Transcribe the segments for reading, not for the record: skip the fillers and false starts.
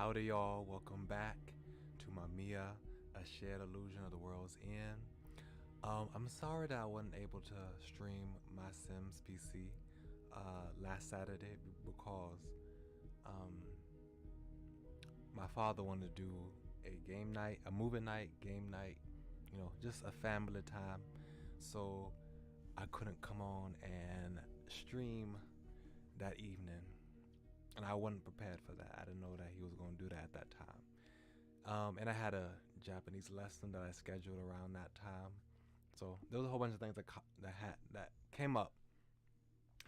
Howdy y'all, welcome back to Mamiya, a shared illusion of the world's end. I'm sorry that I wasn't able to stream my Sims PC last Saturday because my father wanted to do a game night, a movie night, game night, just a family time. So I couldn't come on and stream that evening. And I wasn't prepared for that. I didn't know that he was going to do that at that time. And I had a Japanese lesson that I scheduled around that time. So there was a whole bunch of things that came up.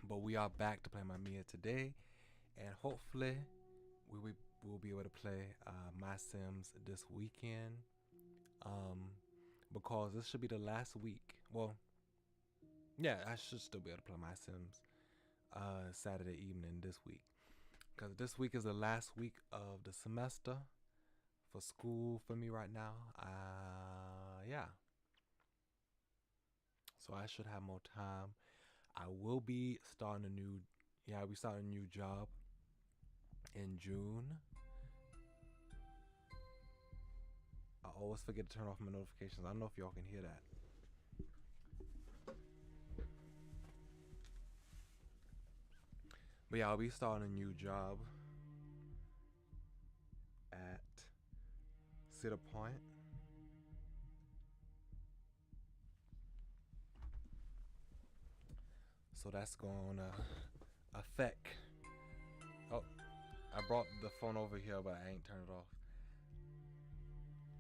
But we are back to play Mamiya today. And hopefully we will be able to play my Sims this weekend. Because this should be the last week. Well, yeah, I should still be able to play my Sims Saturday evening this week. Because this week is the last week of the semester for school for me right now. Yeah. So I should have more time. I will be starting a new job in June. I always forget to turn off my notifications. I don't know if y'all can hear that. But yeah, I'll be starting a new job at Cedar Point. So that's gonna affect. Oh, I brought the phone over here, but I ain't turned it off.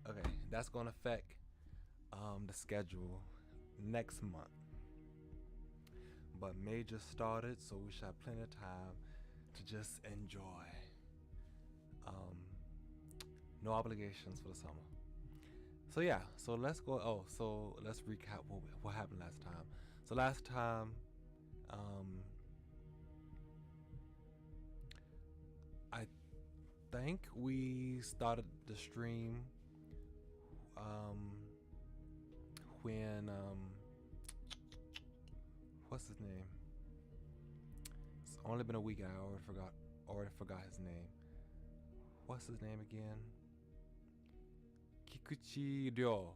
Okay, that's gonna affect the schedule next month. But May just started, so we should have plenty of time to just enjoy. No obligations for the summer. So yeah, so let's go. Oh, so let's recap what happened last time. So last time, I think we started the stream when what's his name? It's only been a week and I already forgot his name. What's his name again? Kikuchi Ryo,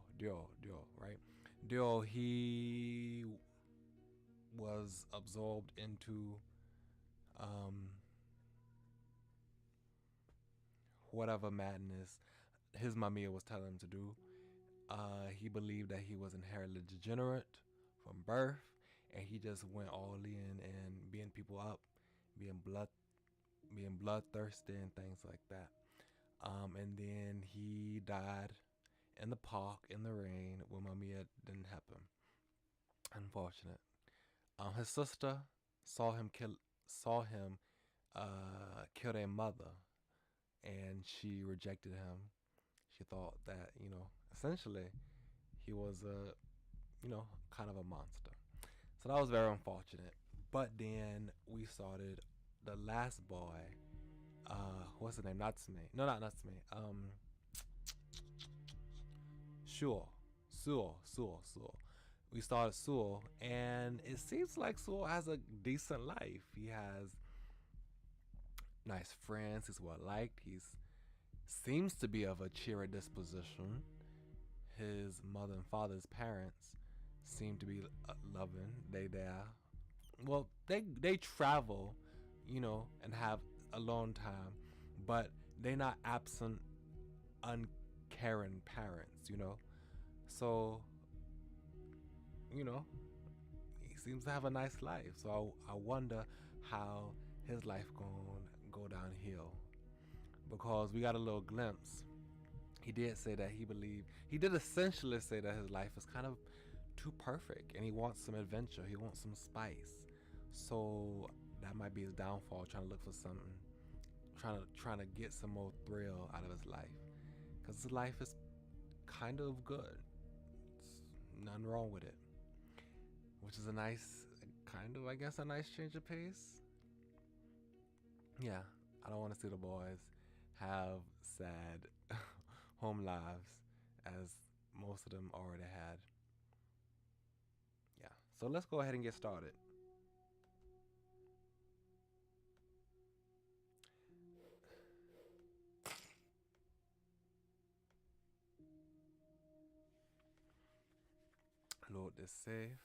right? Ryo, he was absorbed into whatever madness his Mamiya was telling him to do. He believed that he was inherently degenerate from birth, and he just went all in and beating people up, being bloodthirsty and things like that. And then he died in the park in the rain when Mamiya didn't help him. Unfortunate. His sister saw him kill their mother, and she rejected him. She thought that, essentially he was kind of a monster. So that was very unfortunate. But then we started the last boy. What's his name? Natsume. No, not Natsume. Suo. We started Suo, and it seems like Suo has a decent life. He has nice friends. He's well liked. He's seems to be of a cheery disposition. His mother and father's parents seem to be loving. They travel, and have alone time, but they're not absent, uncaring parents, So, he seems to have a nice life. So I wonder how his life gonna go downhill, because we got a little glimpse. He did say that he did essentially say that his life is kind of too perfect and he wants some adventure, he wants some spice. So that might be his downfall, trying to look for something, trying to get some more thrill out of his life, because his life is kind of good. It's nothing wrong with it, which is a nice change of pace. Yeah, I don't want to see the boys have sad home lives as most of them already had. Yeah, so let's go ahead and get started. load this save.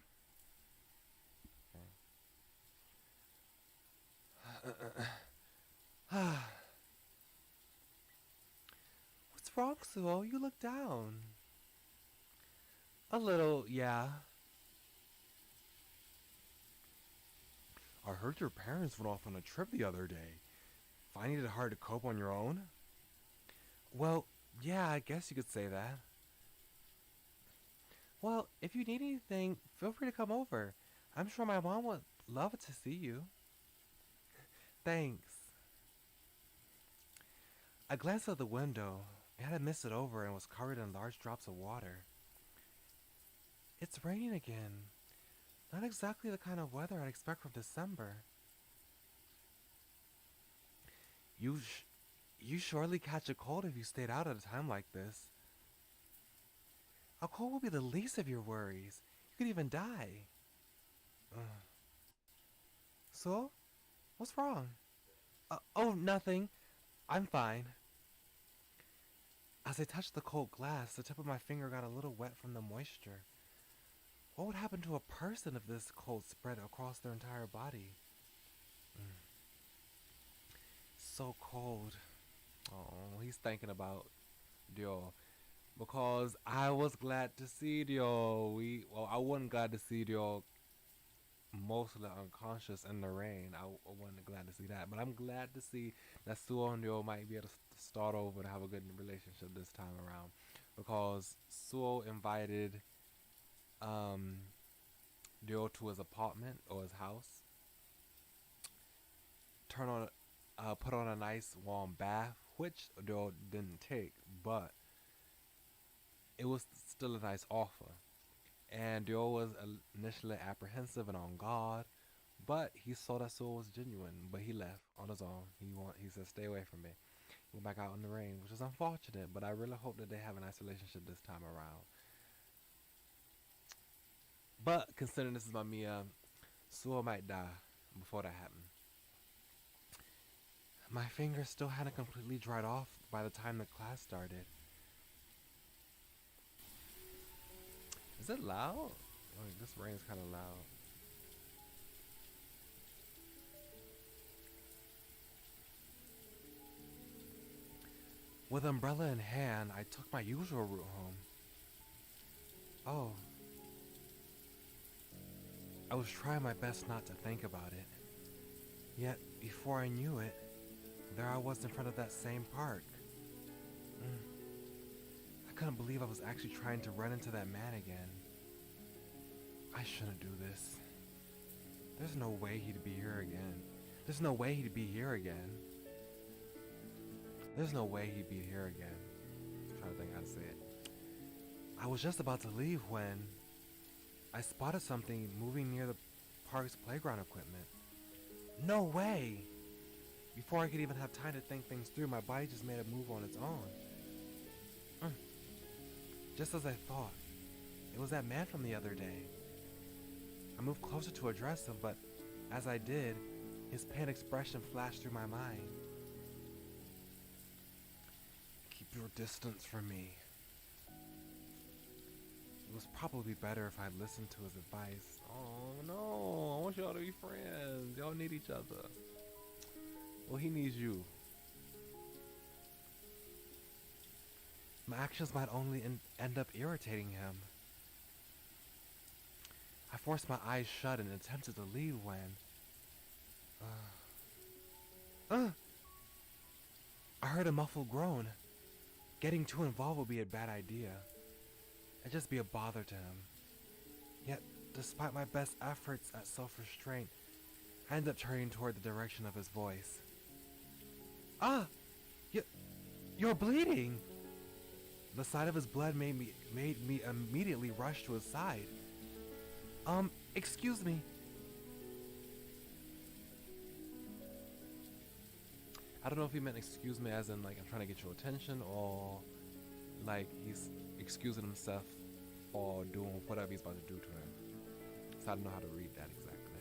Okay. What's wrong, Suo? You look down. A little, yeah. I heard your parents went off on a trip the other day. Finding it hard to cope on your own? Well, yeah, I guess you could say that. Well, if you need anything, feel free to come over. I'm sure my mom would love to see you. Thanks. I glanced out the window. It had misted over and was covered in large drops of water. It's raining again. Not exactly the kind of weather I'd expect from December. You surely catch a cold if you stayed out at a time like this. A cold will be the least of your worries. You could even die. So? What's wrong? Oh, nothing. I'm fine. As I touched the cold glass, the tip of my finger got a little wet from the moisture. What would happen to a person if this cold spread across their entire body? So cold. Oh, he's thinking about Dio. Because I was glad to see Dio. I wasn't glad to see Dio mostly unconscious in the rain. I wasn't glad to see that. But I'm glad to see that Suo and Dio might be able to start over and have a good relationship this time around. Because Suo invited Dio to his apartment or his house. Put on a nice warm bath, which Dio didn't take, but it was still a nice offer. And Dio was initially apprehensive and on guard, but he saw that Suo was genuine. But he left on his own. He said, "Stay away from me." He went back out in the rain, which is unfortunate. But I really hope that they have a nice relationship this time around. But considering this is Mamiya, Suo might die before that happened. My fingers still hadn't completely dried off by the time the class started. Is it loud? Like, this rain's kind of loud. With umbrella in hand, I took my usual route home. Oh. I was trying my best not to think about it. Yet, before I knew it, there I was in front of that same park. I couldn't believe I was actually trying to run into that man again. I shouldn't do this. There's no way he'd be here again. There's no way he'd be here again. There's no way he'd be here again. I'm trying to think how to say it. I was just about to leave when I spotted something moving near the park's playground equipment. No way! Before I could even have time to think things through, my body just made a move on its own. Just as I thought. It was that man from the other day. I moved closer to address him, but as I did, his pained expression flashed through my mind. Keep your distance from me. It was probably better if I'd listened to his advice. Oh no, I want y'all to be friends. Y'all need each other. Well, he needs you. My actions might only end up irritating him. I forced my eyes shut and attempted to leave when... I heard a muffled groan. Getting too involved would be a bad idea. It'd just be a bother to him. Yet, despite my best efforts at self-restraint, I ended up turning toward the direction of his voice. You're bleeding! The sight of his blood made me immediately rush to his side. Excuse me. I don't know if he meant excuse me as in like I'm trying to get your attention, or like he's excusing himself for doing whatever he's about to do to him. So I don't know how to read that exactly.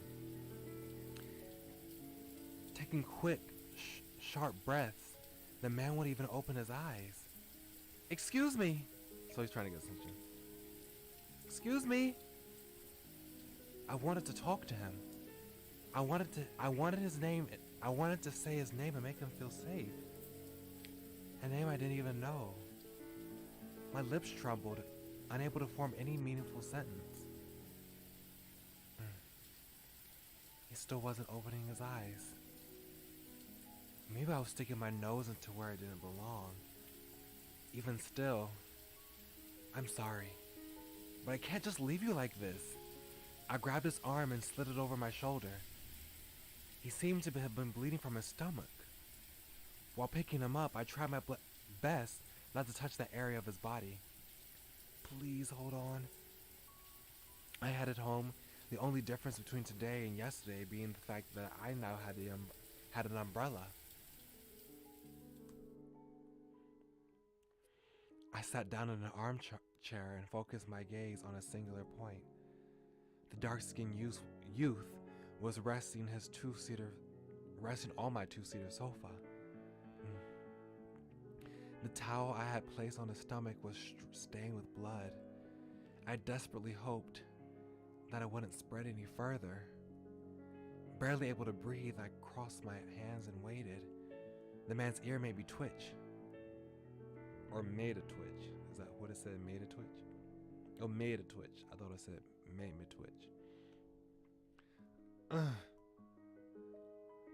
Taking quick, sharp breaths, the man wouldn't even open his eyes. Excuse me. So he's trying to get attention. Excuse me. I wanted to talk to him. I wanted his name. I wanted to say his name and make him feel safe. A name I didn't even know. My lips trembled, unable to form any meaningful sentence. He still wasn't opening his eyes. Maybe I was sticking my nose into where it didn't belong. Even still, I'm sorry, but I can't just leave you like this. I grabbed his arm and slid it over my shoulder. He seemed to have been bleeding from his stomach. While picking him up, I tried my best not to touch that area of his body. Please hold on. I headed home, the only difference between today and yesterday being the fact that I now had an umbrella. I sat down in an armchair and focused my gaze on a singular point. The dark-skinned youth was resting on my two-seater sofa. The towel I had placed on his stomach was stained with blood. I desperately hoped that it wouldn't spread any further. Barely able to breathe, I crossed my hands and waited. The man's ear made me twitch. Or made a twitch. Is that what it said? Made a twitch? Oh, made a twitch. I thought it said made me twitch.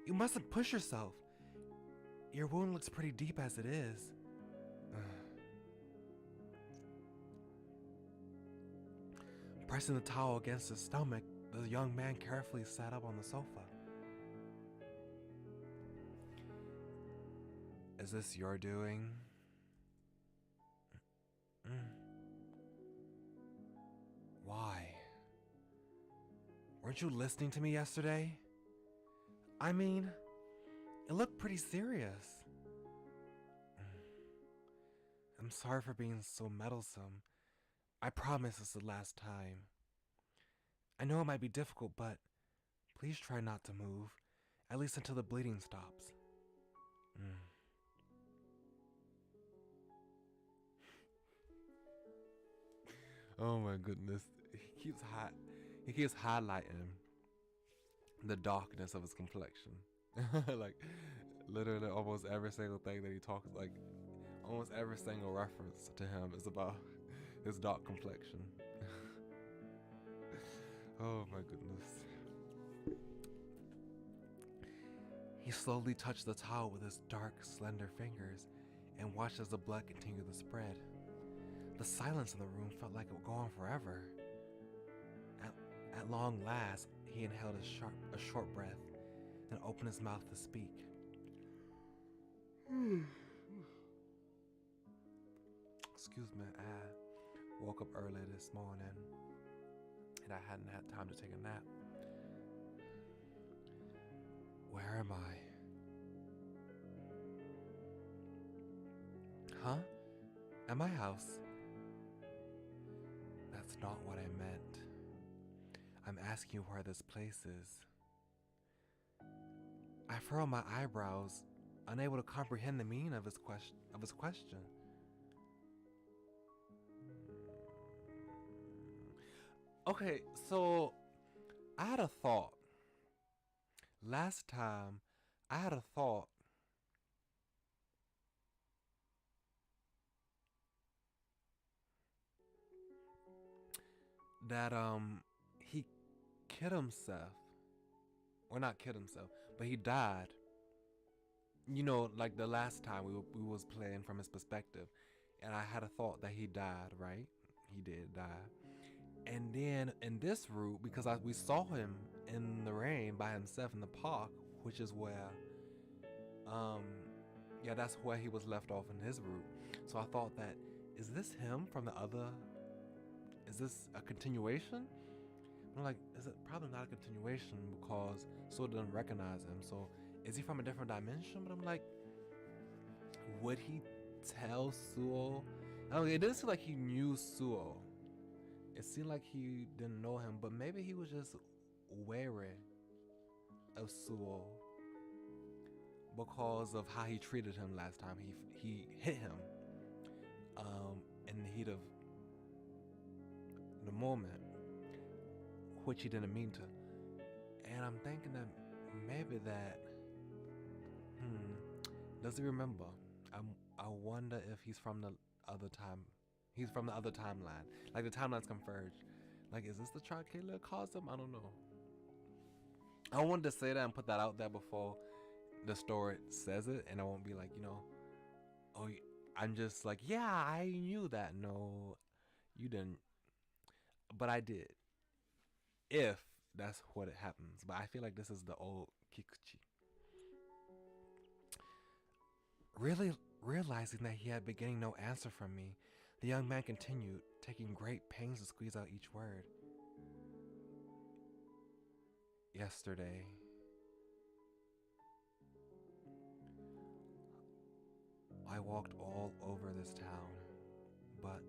You mustn't push yourself. Your wound looks pretty deep as it is. Pressing the towel against his stomach, the young man carefully sat up on the sofa. Is this your doing? Why? Weren't you listening to me yesterday? I mean, it looked pretty serious. I'm sorry for being so meddlesome. I promise it's the last time. I know it might be difficult, but please try not to move, at least until the bleeding stops. Oh my goodness. He keeps highlighting the darkness of his complexion. Like, literally almost every single thing that he talks, like, almost every single reference to him is about his dark complexion. Oh my goodness. He slowly touched the towel with his dark, slender fingers and watched as the blood continued to spread. The silence in the room felt like it would go on forever. At long last, he inhaled a short breath, then opened his mouth to speak. Excuse me, I woke up early this morning and I hadn't had time to take a nap. Where am I? Huh? At my house? That's not what I meant. I'm asking you where this place is. I furrow my eyebrows, unable to comprehend the meaning of his question. Okay, so I had a thought. Last time, I had a thought that he killed himself. Or not killed himself, but he died. You know, like the last time we was playing from his perspective, and I had a thought that he died, right? He did die. And then in this route, because we saw him in the rain by himself in the park, which is where, that's where he was left off in his route. So I thought that, is this him from the other? Is this a continuation? I'm like, is it probably not a continuation because Sewell doesn't recognize him. So is he from a different dimension? But I'm like, would he tell Sewell? I don't know, it didn't seem like he knew Sewell. It seemed like he didn't know him, but maybe he was just wary of Sewell because of how he treated him last time. He hit him in the heat of the moment, which he didn't mean to. And I'm thinking that maybe that, does he remember? I wonder if he's from the other time. He's from the other timeline. Like the timelines converge. Like, is this the child killer caused him? I don't know. I wanted to say that and put that out there before the story says it, and I won't be like, oh, I'm just like, yeah, I knew that. No, you didn't, but I did. If that's what it happens, but I feel like this is the old Kikuchi. Really realizing that he had been getting no answer from me, the young man continued, taking great pains to squeeze out each word. Yesterday, I walked all over this town, but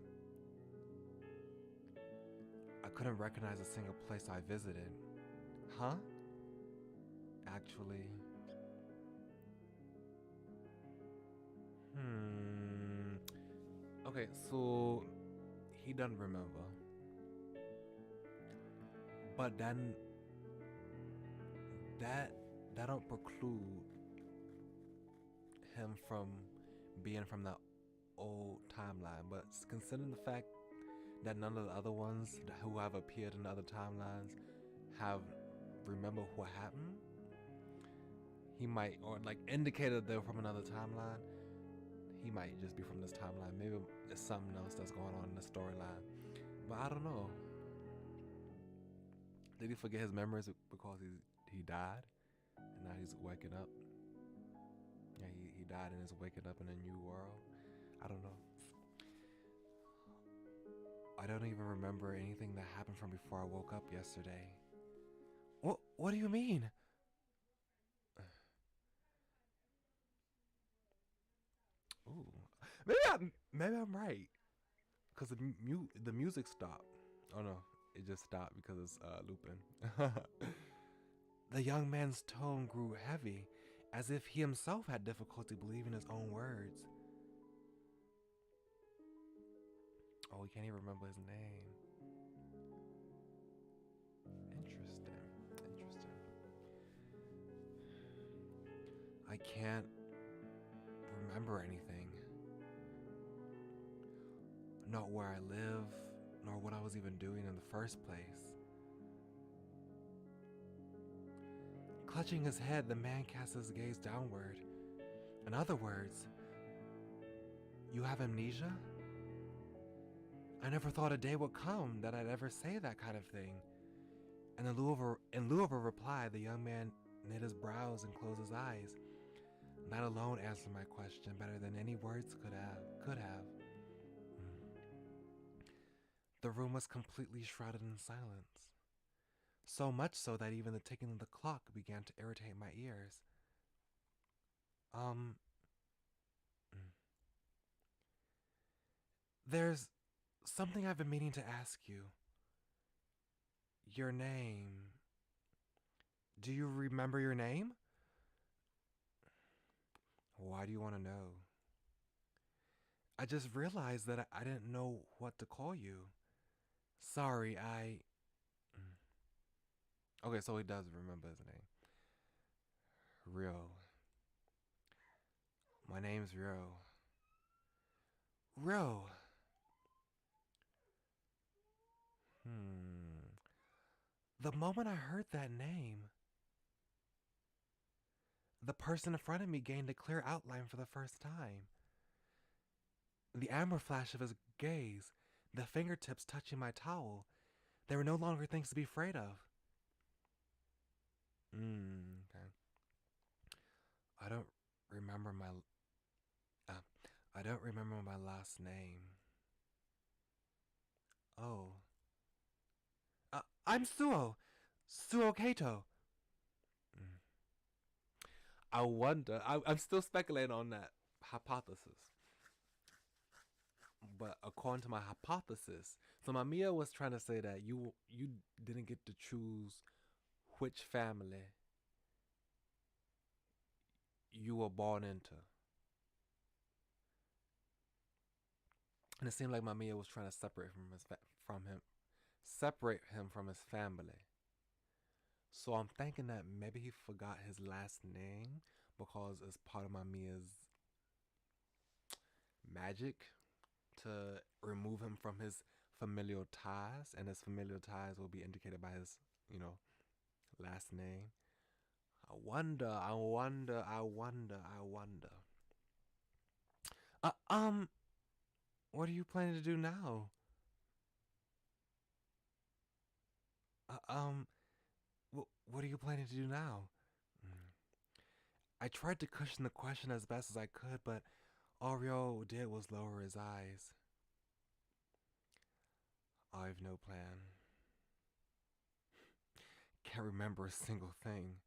I couldn't recognize a single place I visited. Huh? Actually, okay, so he doesn't remember. But then that don't preclude him from being from the old timeline. But considering the fact that none of the other ones who have appeared in other timelines have remember what happened, he might, or like indicated they're from another timeline. He might just be from this timeline. Maybe it's something else that's going on in the storyline. But I don't know. Did he forget his memories because he died, and now he's waking up? Yeah, he died and is waking up in a new world. I don't know. I don't even remember anything that happened from before I woke up yesterday. What do you mean? Ooh, maybe I'm right, because the music stopped. Oh no, it just stopped because it's looping. The young man's tone grew heavy, as if he himself had difficulty believing his own words. Oh, he can't even remember his name. Interesting. I can't remember anything. Not where I live, nor what I was even doing in the first place. Clutching his head, the man cast his gaze downward. In other words, you have amnesia? I never thought a day would come that I'd ever say that kind of thing. And in lieu of a reply, the young man knit his brows and closed his eyes. That alone answered my question better than any words could have. The room was completely shrouded in silence. So much so that even the ticking of the clock began to irritate my ears. There's something I've been meaning to ask you. Your name. Do you remember your name? Why do you want to know? I just realized that I didn't know what to call you. Sorry, Okay, so he does remember his name. Ryo. My name's Ryo. Ryo. The moment I heard that name, the person in front of me gained a clear outline for the first time. The amber flash of his gaze, the fingertips touching my towel, they were no longer things to be afraid of. Okay. I don't remember my last name. Oh. I'm Suo Kato. I wonder. I'm still speculating on that hypothesis. But according to my hypothesis, so Mamiya was trying to say that you didn't get to choose which family you were born into. And it seemed like Mamiya was trying to separate him from his family. So I'm thinking that maybe he forgot his last name because it's part of Mamiya's magic to remove him from his familial ties, and his familial ties will be indicated by his, you know, last name. I wonder. Uh, um, what are you planning to do now? Uh, um, what are you planning to do now? Mm. I tried to cushion the question as best as I could, but all Rio did was lower his eyes. I've no plan. Can't remember a single thing.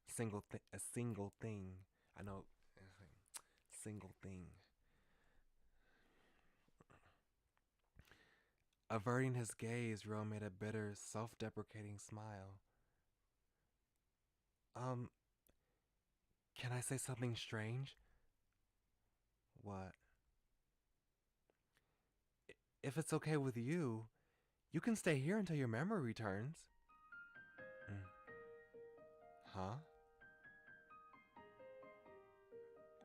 A single thing. I know. Single thing. Averting his gaze, Rio made a bitter, self-deprecating smile. Um, can I say something strange? What? If it's okay with you, you can stay here until your memory returns. Mm. Huh?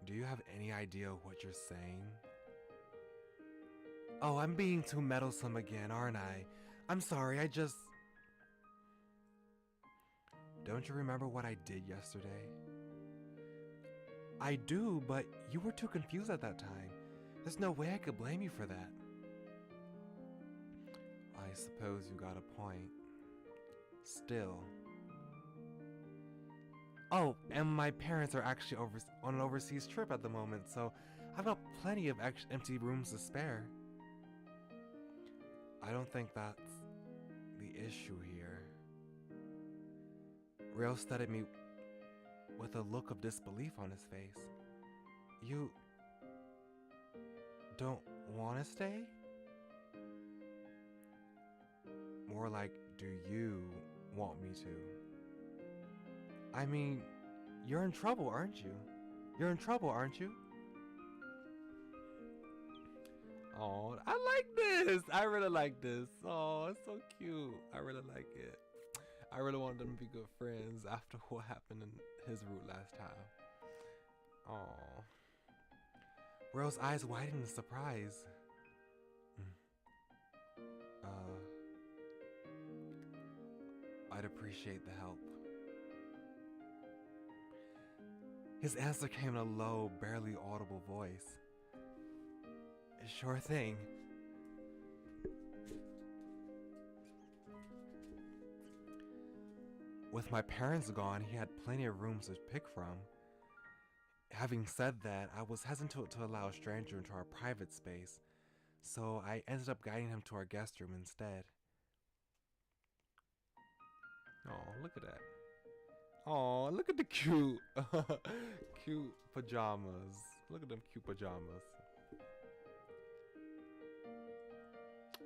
Do you have any idea what you're saying? Oh, I'm being too meddlesome again, aren't I? I'm sorry, I just... Don't you remember what I did yesterday? I do, but you were too confused at that time. There's no way I could blame you for that. I suppose you got a point. Still. Oh, and my parents are actually on an overseas trip at the moment, so I've got plenty of empty rooms to spare. I don't think that's the issue here. Rail studied me with a look of disbelief on his face. You don't want to stay? More like, do you want me to? I mean, you're in trouble, aren't you? You're in trouble, aren't you? Oh, I like this. I really like this. Oh, it's so cute. I really like it. I really want them to be good friends after what happened in his route last time. Oh. Rose eyes widened in surprise. I'd appreciate the help. His answer came in a low, barely audible voice. Sure thing. With my parents gone, he had plenty of rooms to pick from. Having said that, I was hesitant to allow a stranger into our private space, so I ended up guiding him to our guest room instead. Oh, look at that. Oh, look at the cute, cute pajamas. Look at them cute pajamas.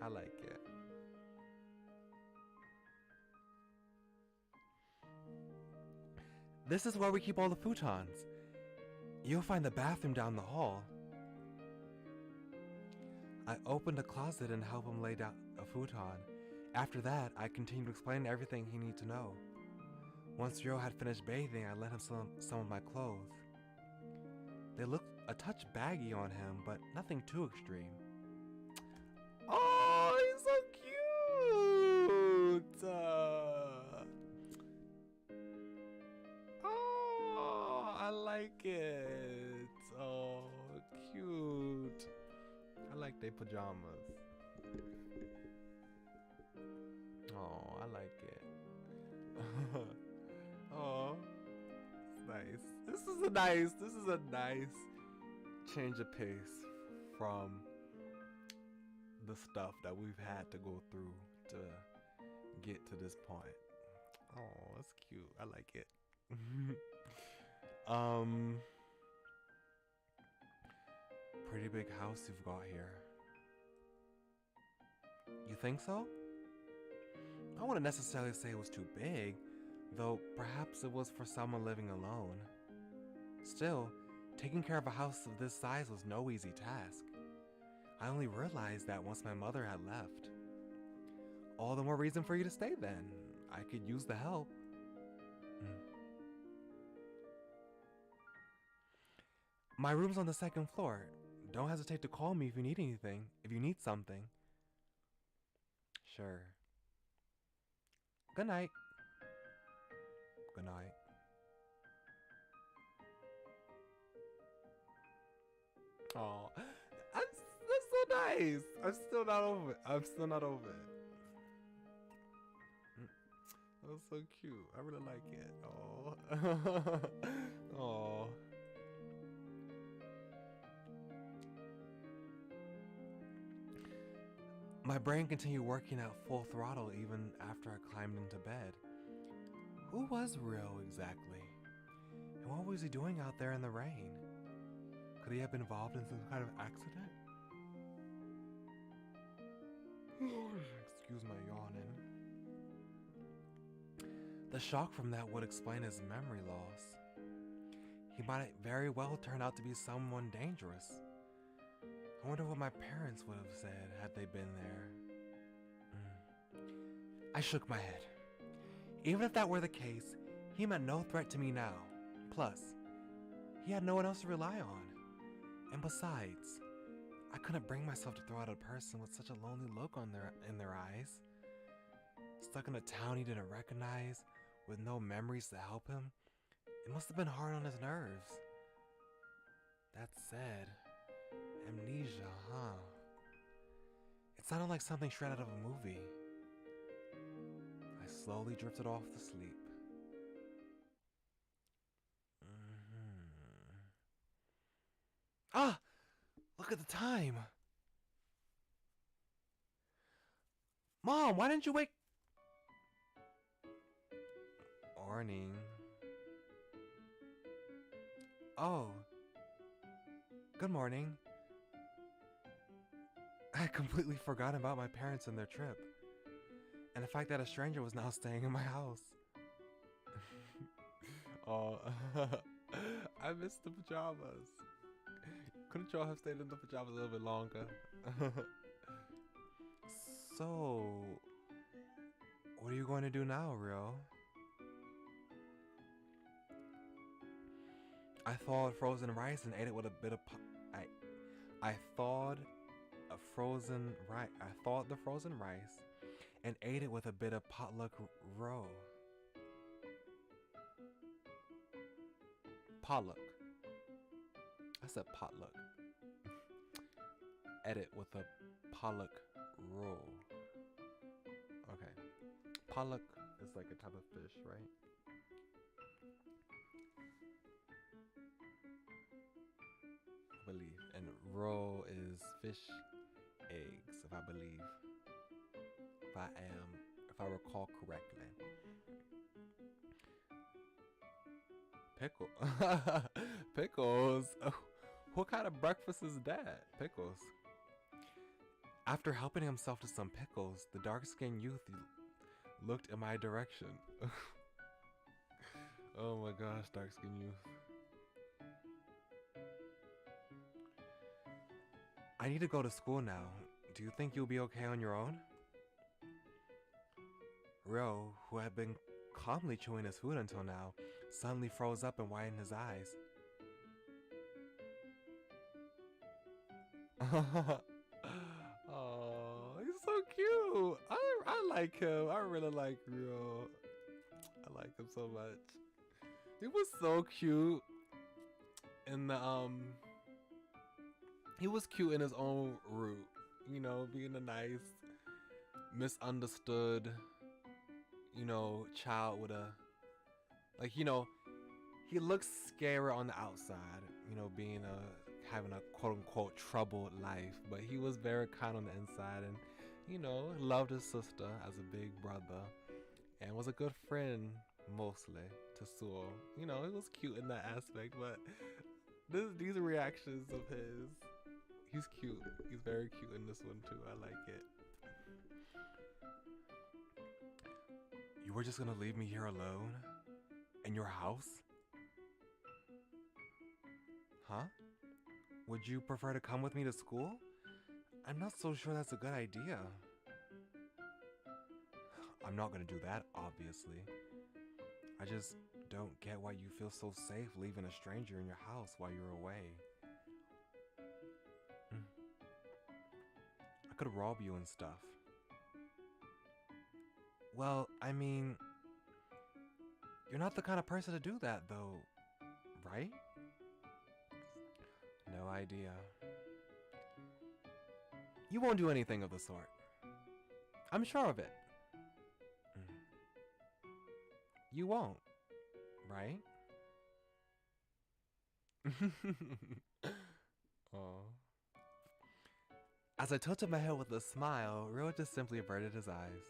I like it. This is where we keep all the futons. You'll find the bathroom down the hall. I opened a closet and helped him lay down a futon. After that, I continued explaining everything he needed to know. Once Rio had finished bathing, I let him some of my clothes. They looked a touch baggy on him, but nothing too extreme. Oh, he's so cute! Oh, I like it. Oh, cute. I like their pajamas. Oh, I like it. Oh, it's nice. This is a nice change of pace from the stuff that we've had to go through to get to this point. Oh, that's cute. I like it. Pretty big house you've got here. You think so? I wouldn't necessarily say it was too big, though perhaps it was for someone living alone. Still, taking care of a house of this size was no easy task. I only realized that once my mother had left. All the more reason for you to stay then. I could use the help. My room's on the second floor. Don't hesitate to call me if you need anything, if you need something. Sure. Good night. Good night. Oh, that's so nice. I'm still not over it. I'm still not over it. That was so cute. I really like it. Oh. Oh. My brain continued working at full throttle even after I climbed into bed. Who was Rio exactly? And what was he doing out there in the rain? Could he have been involved in some kind of accident? Excuse my yawning. The shock from that would explain his memory loss. He might very well turn out to be someone dangerous. I wonder what my parents would have said had they been there. I shook my head. Even if that were the case, he meant no threat to me now. Plus, he had no one else to rely on. And besides, I couldn't bring myself to throw out a person with such a lonely look in their eyes. Stuck in a town he didn't recognize, with no memories to help him. It must have been hard on his nerves. That said, amnesia, huh? It sounded like something straight out of a movie. I slowly drifted off to sleep. Ah! Look at the time! Mom, why didn't you wake... Morning. Oh. Good morning. I had completely forgotten about my parents and their trip. And the fact that a stranger was now staying in my house. Oh, I missed the pajamas. Couldn't y'all have stayed in the pajamas a little bit longer? So, what are you going to do now, Rio? I thawed frozen rice and ate it with a bit of I thawed the frozen rice and ate it with a bit of potluck roe. Potluck. I said potluck. Edit with a pollock roll. Okay. Pollock is like a type of fish, right? I believe. And roll is fish eggs, if I believe. If I recall correctly. Pickle. Pickles. Oh, what kind of breakfast is that? Pickles. After helping himself to some pickles, the dark-skinned youth looked in my direction. Oh my gosh, dark-skinned youth. I need to go to school now. Do you think you'll be okay on your own? Rio, who had been calmly chewing his food until now, suddenly froze up and widened his eyes. Oh, he's so cute. I like him. I really like Rio. I like him so much. He was so cute in the he was cute in his own route, you know, being a nice, misunderstood, you know, child with a, like, you know, he looks scary on the outside, you know, having a quote-unquote troubled life, but he was very kind on the inside and, you know, loved his sister as a big brother and was a good friend, mostly, to Sewell. You know, he was cute in that aspect, but these reactions of his, he's cute. He's very cute in this one, too. I like it. You were just gonna leave me here alone? In your house? Huh? Would you prefer to come with me to school? I'm not so sure that's a good idea. I'm not gonna do that, obviously. I just don't get why you feel so safe leaving a stranger in your house while you're away. I could rob you and stuff. Well, I mean, you're not the kind of person to do that, though, right? No idea. You won't do anything of the sort. I'm sure of it. You won't, right? Aww. As I tilted my head with a smile, Rio just simply averted his eyes.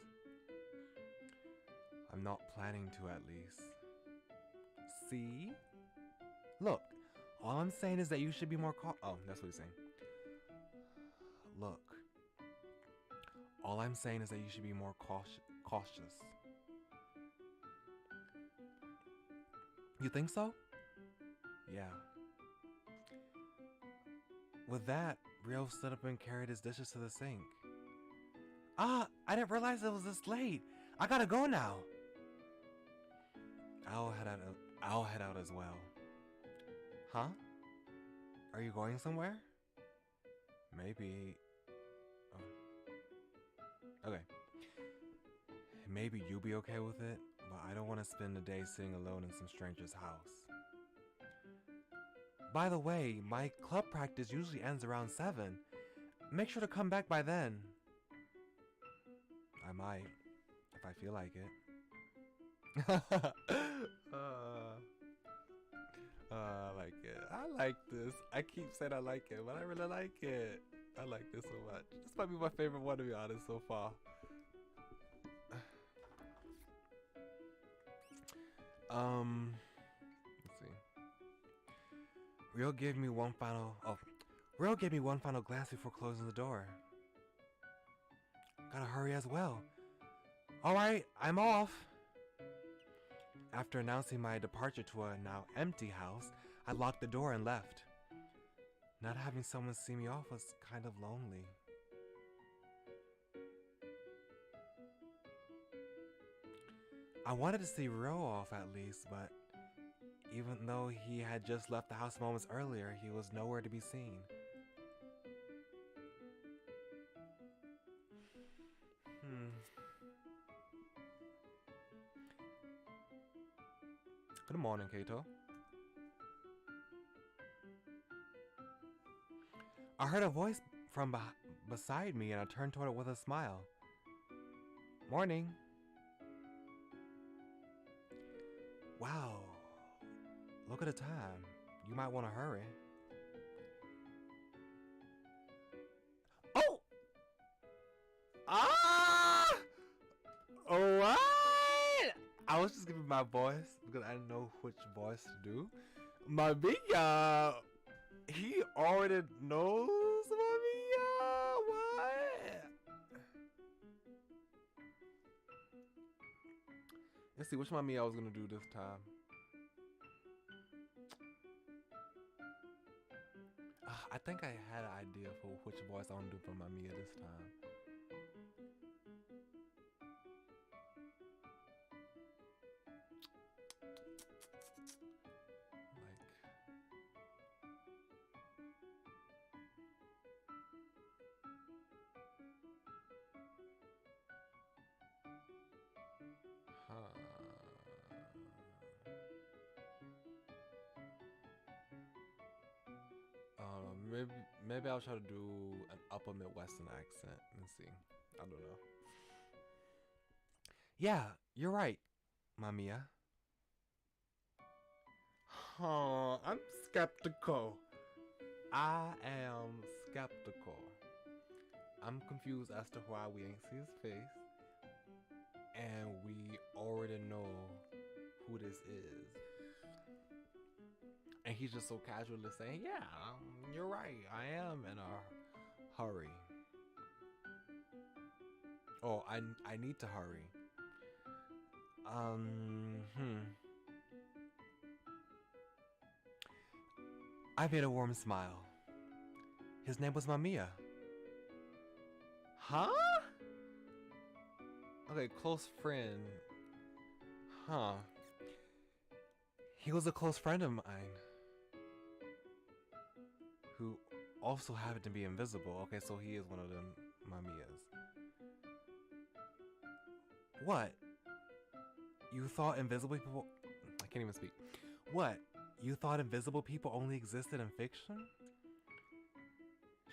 I'm not planning to, at least. See? Look, all I'm saying is that you should be more oh, that's what he's saying. Look. All I'm saying is that you should be more cautious. You think so? Yeah. With that, Rio stood up and carried his dishes to the sink. Ah, I didn't realize it was this late. I gotta go now. I'll head out as well. Huh? Are you going somewhere? Maybe. Oh. Okay. Maybe you'll be okay with it, but I don't want to spend the day sitting alone in some stranger's house. By the way, my club practice usually ends around 7. Make sure to come back by then. I might, if I feel like it. I like it. I like this. I keep saying I like it, but I really like it. I like this so much. This might be my favorite one, to be honest, so far. Let's see. Rio gave me one final glance before closing the door. Gotta hurry as well. Alright, I'm off. After announcing my departure to a now empty house, I locked the door and left. Not having someone see me off was kind of lonely. I wanted to see Rio off at least, but even though he had just left the house moments earlier, he was nowhere to be seen. Good morning, Kato. I heard a voice from beside me and I turned toward it with a smile. Morning. Wow. Look at the time. You might want to hurry. Oh! Ah! What? I was just giving my voice because I didn't know which voice to do. Mamiya! He already knows Mamiya! What? Let's see which Mamiya I was gonna do this time. I think I had an idea for which voice I want to do for Mamiya this time. Maybe I'll try to do an upper Midwestern accent and see. I don't know. Yeah, you're right, Mamiya. Huh, I'm skeptical. I am skeptical. I'm confused as to why we ain't see his face. And we already know who this is. And he's just so casually saying, yeah, you're right. I am in a hurry. Oh, I need to hurry. I made a warm smile. His name was Mamiya. Huh? Okay, close friend. Huh. He was a close friend of mine. Who also happened to be invisible. Okay, so he is one of them Mamiyas. What? You thought invisible people... I can't even speak. What? You thought invisible people only existed in fiction?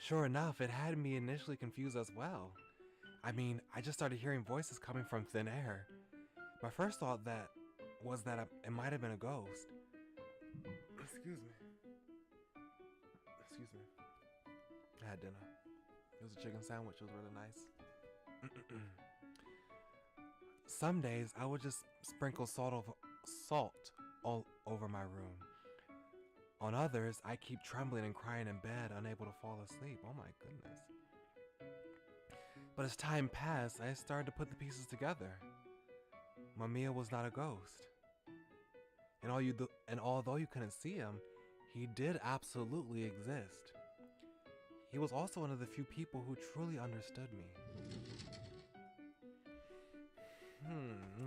Sure enough, it had me initially confused as well. I mean, I just started hearing voices coming from thin air. My first thought was that it might have been a ghost. Excuse me. Excuse me. I had dinner. It was a chicken sandwich. It was really nice. Some days I would just sprinkle salt all over my room. On others, I keep trembling and crying in bed, unable to fall asleep. Oh my goodness. But as time passed, I started to put the pieces together. Mamiya was not a ghost. And although you couldn't see him, he did absolutely exist. He was also one of the few people who truly understood me.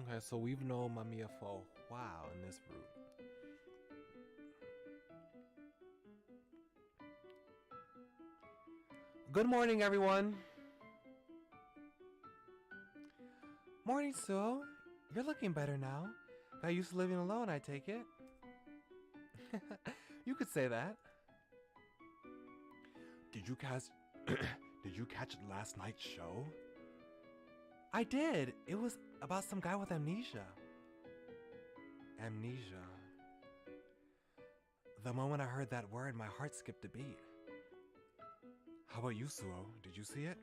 Okay, so we've known Mamiya for a while in this route. Good morning, everyone. Morning, Suo. You're looking better now. Got used to living alone, I take it. You could say that. Did you catch last night's show? I did. It was about some guy with amnesia. Amnesia. The moment I heard that word, my heart skipped a beat. How about you, Suo? Did you see it?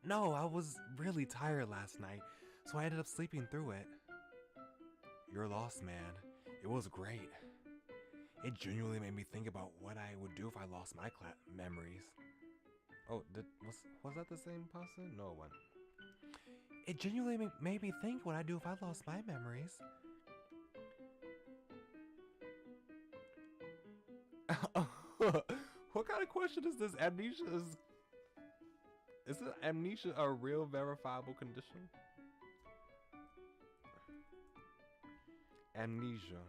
No, I was really tired last night, so I ended up sleeping through it. You're lost, man. It was great. It genuinely made me think about what I would do if I lost my memories. Oh, was that the same person? No one. It genuinely made me think what I'd do if I lost my memories. What kind of question is this? Amnesia is amnesia a real verifiable condition? Amnesia.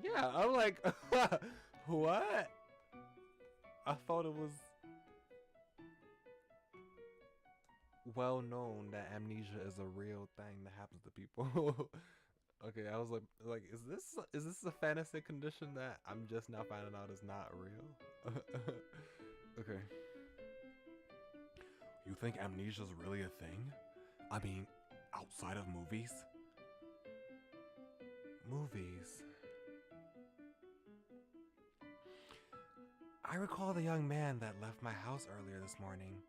Yeah, I'm like, what? I thought it was well known that amnesia is a real thing that happens to people. Okay, I was like, is this a fantasy condition that I'm just now finding out is not real? Okay. You think amnesia is really a thing? I mean, outside of movies? Movies. I recall the young man that left my house earlier this morning.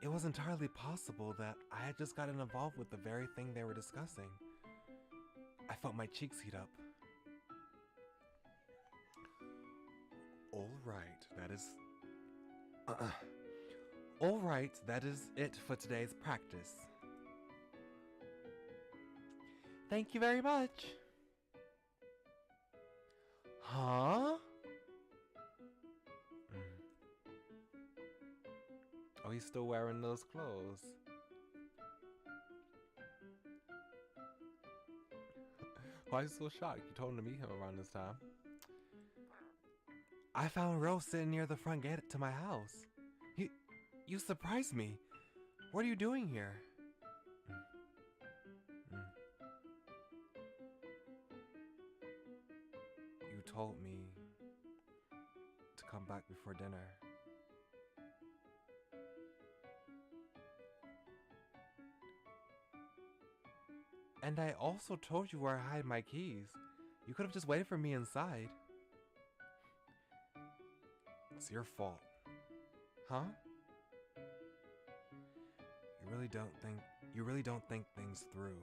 It was entirely possible that I had just gotten involved with the very thing they were discussing. I felt my cheeks heat up. Alright, that is it for today's practice. Thank you very much. Huh? Oh, he's still wearing those clothes. Why are you so shocked? You told him to meet him around this time. I found Rose sitting near the front gate to my house. You surprised me. What are you doing here? You told me to come back before dinner. And I also told you where I hide my keys. You could have just waited for me inside. It's your fault. Huh? You really don't think things through.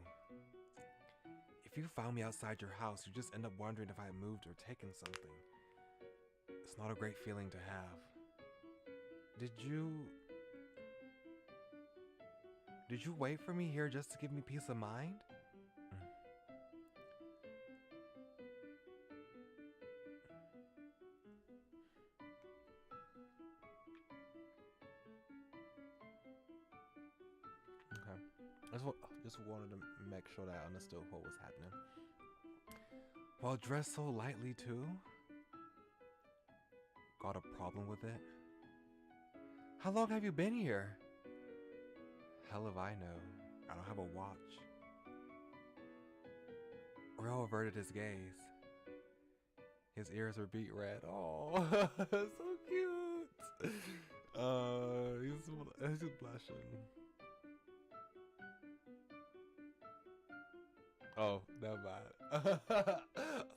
If you found me outside your house, you just end up wondering if I moved or taken something. It's not a great feeling to have. Did you wait for me here just to give me peace of mind? Just wanted to make sure that I understood what was happening. Well, dressed so lightly too. Got a problem with it? How long have you been here? Hell if I know. I don't have a watch. Ryo averted his gaze. His ears were beet red. Oh, so cute. He's just blushing. Oh, never mind. I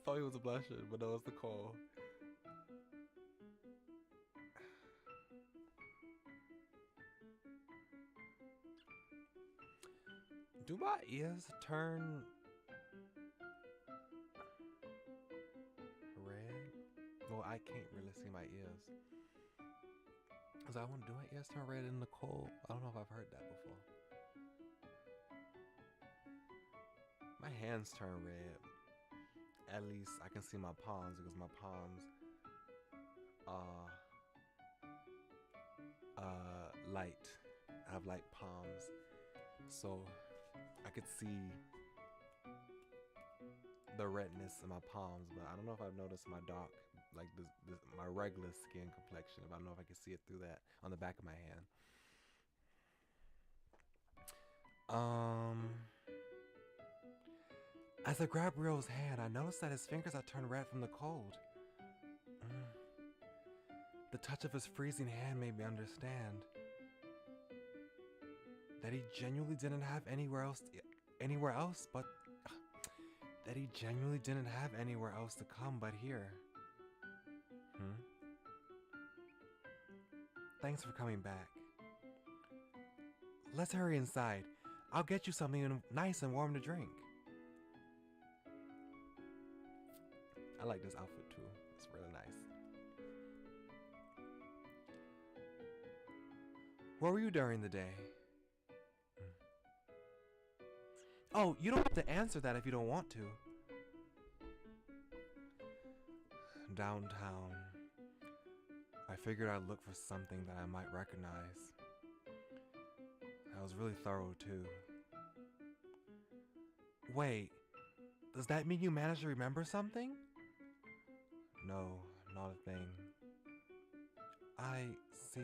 thought he was blushing, but no, it's the cold. Do my ears turn red? Well, I can't really see my ears. Cause I want to do my ears turn red in the cold. I don't know if I've heard that before. My hands turn red. At least I can see my palms because my palms light. I have light palms. So I could see the redness in my palms, but I don't know if I've noticed my dark, like my regular skin complexion. If I don't know if I can see it through that on the back of my hand. As I grabbed Ryo's hand, I noticed that his fingers had turned red from the cold. The touch of his freezing hand made me understand that he genuinely didn't have anywhere else to come but here. Thanks for coming back. Let's hurry inside. I'll get you something nice and warm to drink. I like this outfit too. It's really nice. Where were you during the day? Oh, you don't have to answer that if you don't want to. Downtown. I figured I'd look for something that I might recognize. I was really thorough too. Wait, does that mean you managed to remember something? No, not a thing. I see.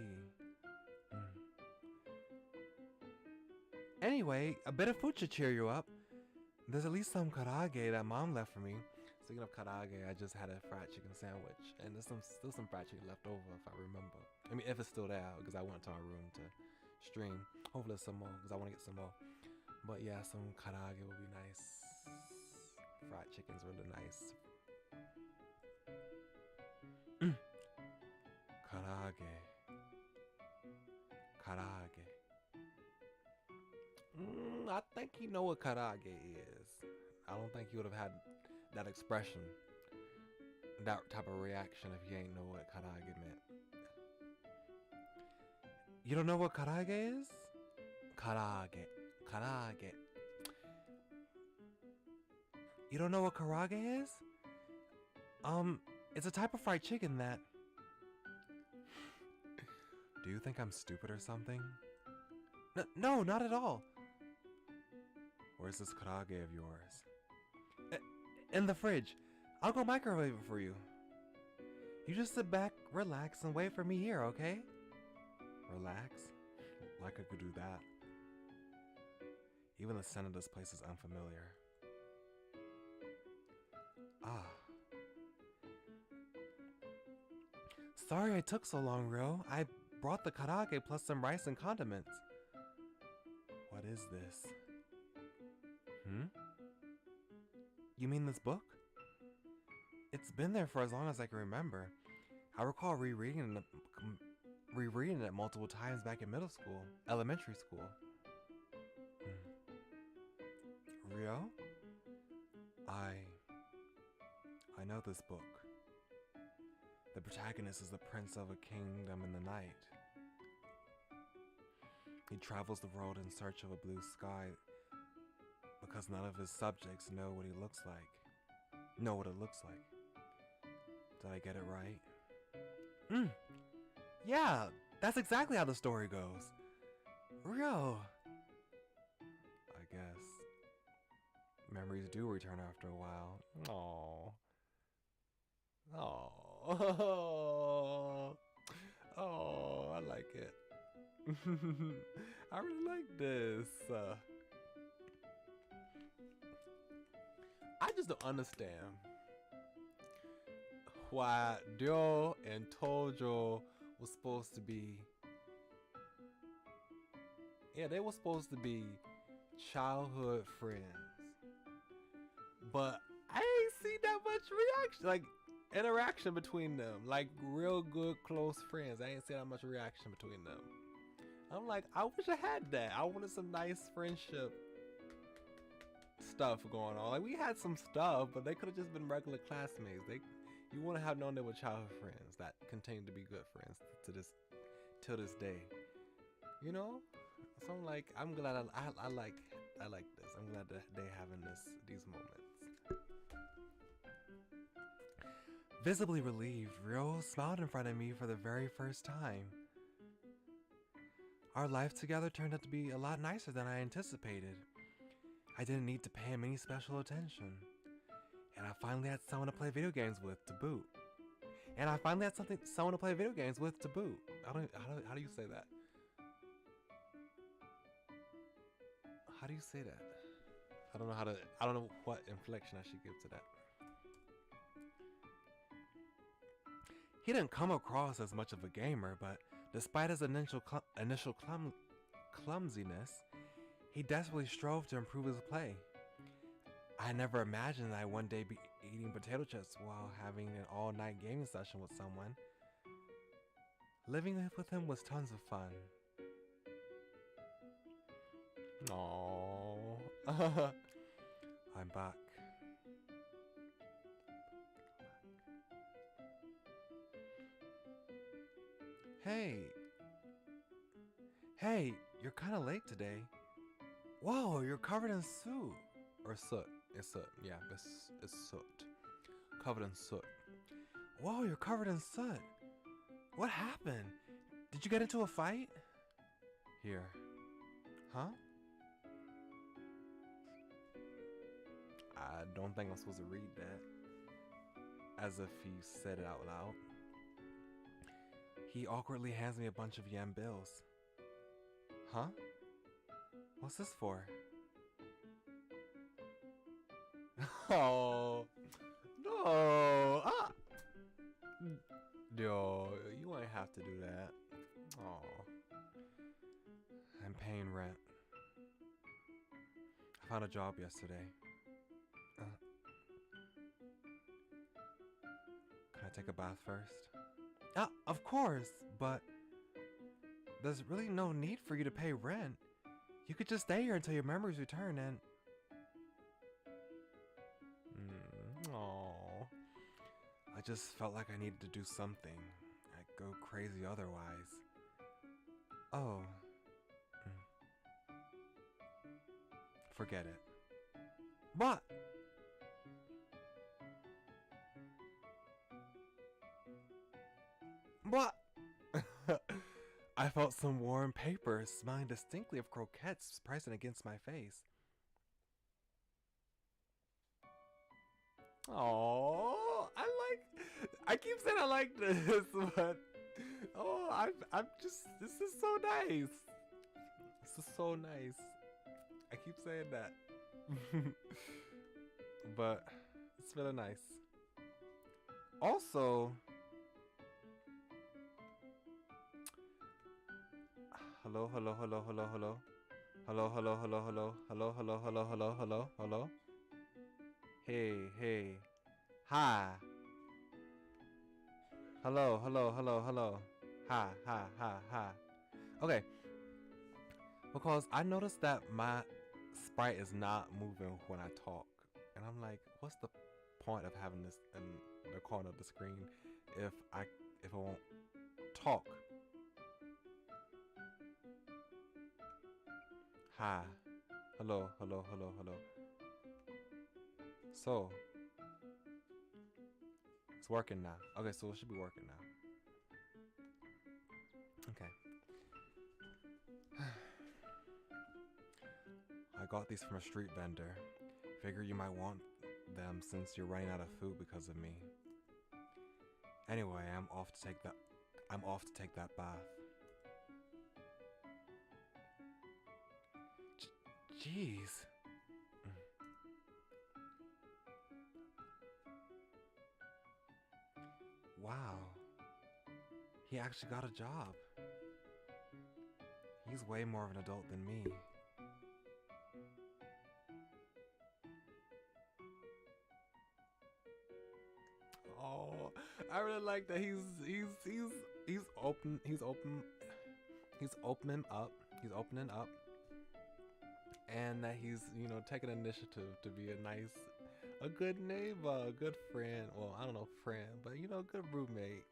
Anyway, a bit of food should cheer you up. There's at least some karage that Mom left for me. Speaking of karage, I just had a fried chicken sandwich, and there's still some fried chicken left over if I remember. I mean, if it's still there, because I went to our room to stream. Hopefully there's some more, because I want to get some more. But yeah, some karage would be nice. Fried chicken's really nice. Karage. I think you know what karage is. I don't think you would have had that expression, that type of reaction if you ain't know what karage meant. You don't know what karage is? Karage. You don't know what karage is? It's a type of fried chicken that... Do you think I'm stupid or something? No, not at all. Where's this karage of yours? In the fridge. I'll go microwave it for you. You just sit back, relax, and wait for me here, okay? Relax? Like I could do that. Even the scent of this place is unfamiliar. Sorry I took so long, Ryo. I brought the karage plus some rice and condiments. What is this? You mean this book? It's been there for as long as I can remember. I recall rereading it multiple times back in elementary school. Ryo? I know this book. The protagonist is the prince of a kingdom in the night. He travels the world in search of a blue sky because none of his subjects know what it looks like. Did I get it right? Yeah, that's exactly how the story goes. Ryo. I guess. Memories do return after a while. Aww. Oh, oh, I like it. I really like this. I just don't understand why Ryo and Tojo was supposed to be. Yeah, they were supposed to be childhood friends, but I ain't seen that much reaction, like interaction between them, like real good close friends. I ain't seen that much reaction between them. I'm like, I wish I had that. I wanted some nice friendship stuff going on. Like we had some stuff, but they could have just been regular classmates. You want to have known they were childhood friends that continue to be good friends till this day. You know, so I'm glad I like this. I'm glad that they having these moments. Visibly relieved, Ryo smiled in front of me for the very first time. Our life together turned out to be a lot nicer than I anticipated. I didn't need to pay him any special attention. And I finally had someone to play video games with to boot. Someone to play video games with to boot. How do you say that? How do you say that? I don't know what inflection I should give to that. He didn't come across as much of a gamer, but despite his initial clumsiness, he desperately strove to improve his play. I never imagined that I'd one day be eating potato chips while having an all-night gaming session with someone. Living with him was tons of fun. Aww. I'm back. Hey, you're kind of late today. Whoa, you're covered in soot. Or soot. It's soot. Yeah, it's soot. Covered in soot. Whoa, you're covered in soot. What happened? Did you get into a fight? Here. Huh? I don't think I'm supposed to read that. As if he said it out loud. He awkwardly hands me a bunch of yen bills. Huh? What's this for? Oh, no. Ah. Yo, you ain't have to do that. Oh. I'm paying rent. I found a job yesterday. Can I take a bath first? Of course, but there's really no need for you to pay rent. You could just stay here until your memories return and... Aww. I just felt like I needed to do something. I'd go crazy otherwise. Oh. Forget it. What? What? I felt some warm paper smelling distinctly of croquettes pressing against my face. Oh, I keep saying I like this, but oh, this is so nice. This is so nice. I keep saying that, but it's really nice. Also, hello. Hey. Hi. Hello. Hi. Okay. Because I noticed that my sprite is not moving when I talk. And I'm like, what's the point of having this in the corner of the screen if I won't talk? Hi. Hello. So, it's working now. Okay, so it should be working now. Okay. I got these from a street vendor. Figure you might want them since you're running out of food because of me. Anyway, I'm off to take that bath. Jeez. Wow. He actually got a job. He's way more of an adult than me. Oh, I really like that he's opening up, and that he's, you know, taking initiative to be a good neighbor, a good friend. Well, I don't know friend, but you know, good roommate,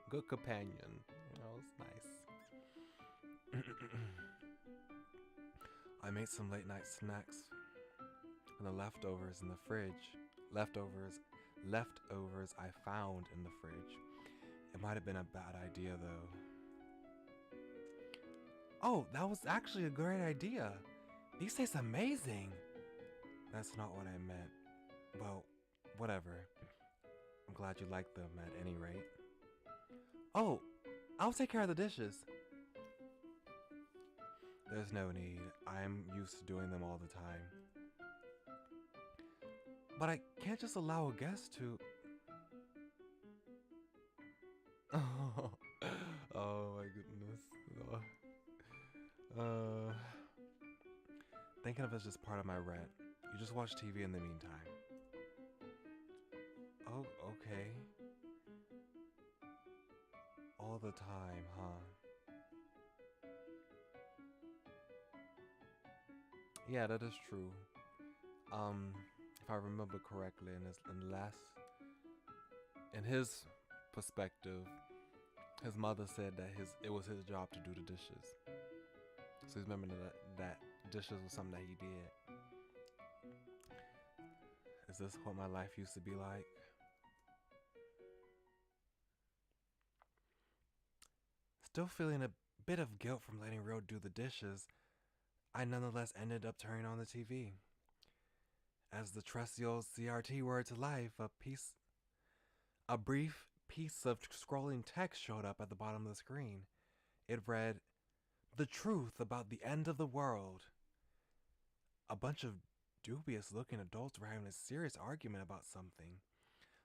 good companion. You know, it's nice. I made some late night snacks from the leftovers in the fridge. Leftovers I found in the fridge. It might have been a bad idea though. Oh, that was actually a great idea. These taste amazing. That's not what I meant. Well, whatever. I'm glad you like them at any rate. Oh, I'll take care of the dishes. There's no need. I'm used to doing them all the time. But I can't just allow a guest to... Oh my goodness. Thinking of it as just part of my rent. You just watch TV in the meantime. Oh, okay. All the time, huh? Yeah, that is true. If I remember correctly, in his perspective, his mother said that it was his job to do the dishes. So he's remembering that dishes was something that he did. Is this what my life used to be like? Still feeling a bit of guilt from letting Rio do the dishes, I nonetheless ended up turning on the TV. As the trusty old CRT word to life, a brief piece of scrolling text showed up at the bottom of the screen. It read, "The truth about the end of the world." A bunch of dubious-looking adults were having a serious argument about something.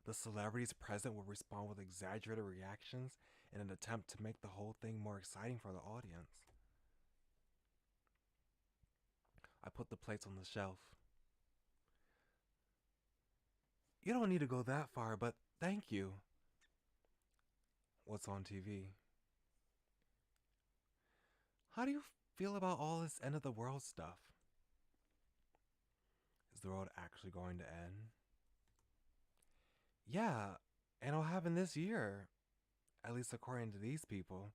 The celebrities present would respond with exaggerated reactions in an attempt to make the whole thing more exciting for the audience. I put the plates on the shelf. You don't need to go that far, but thank you. What's on TV? How do you feel about all this end of the world stuff? Is the world actually going to end? Yeah, and it'll happen this year. At least according to these people.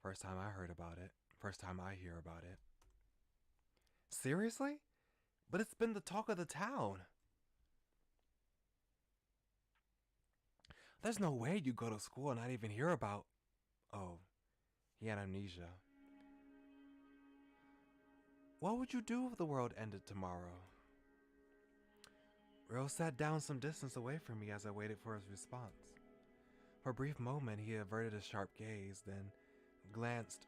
First time I heard about it. First time I hear about it. Seriously? But it's been the talk of the town. There's no way you go to school and not even hear about... Oh, he had amnesia. What would you do if the world ended tomorrow? Rio sat down some distance away from me as I waited for his response. For a brief moment, he averted his sharp gaze, then glanced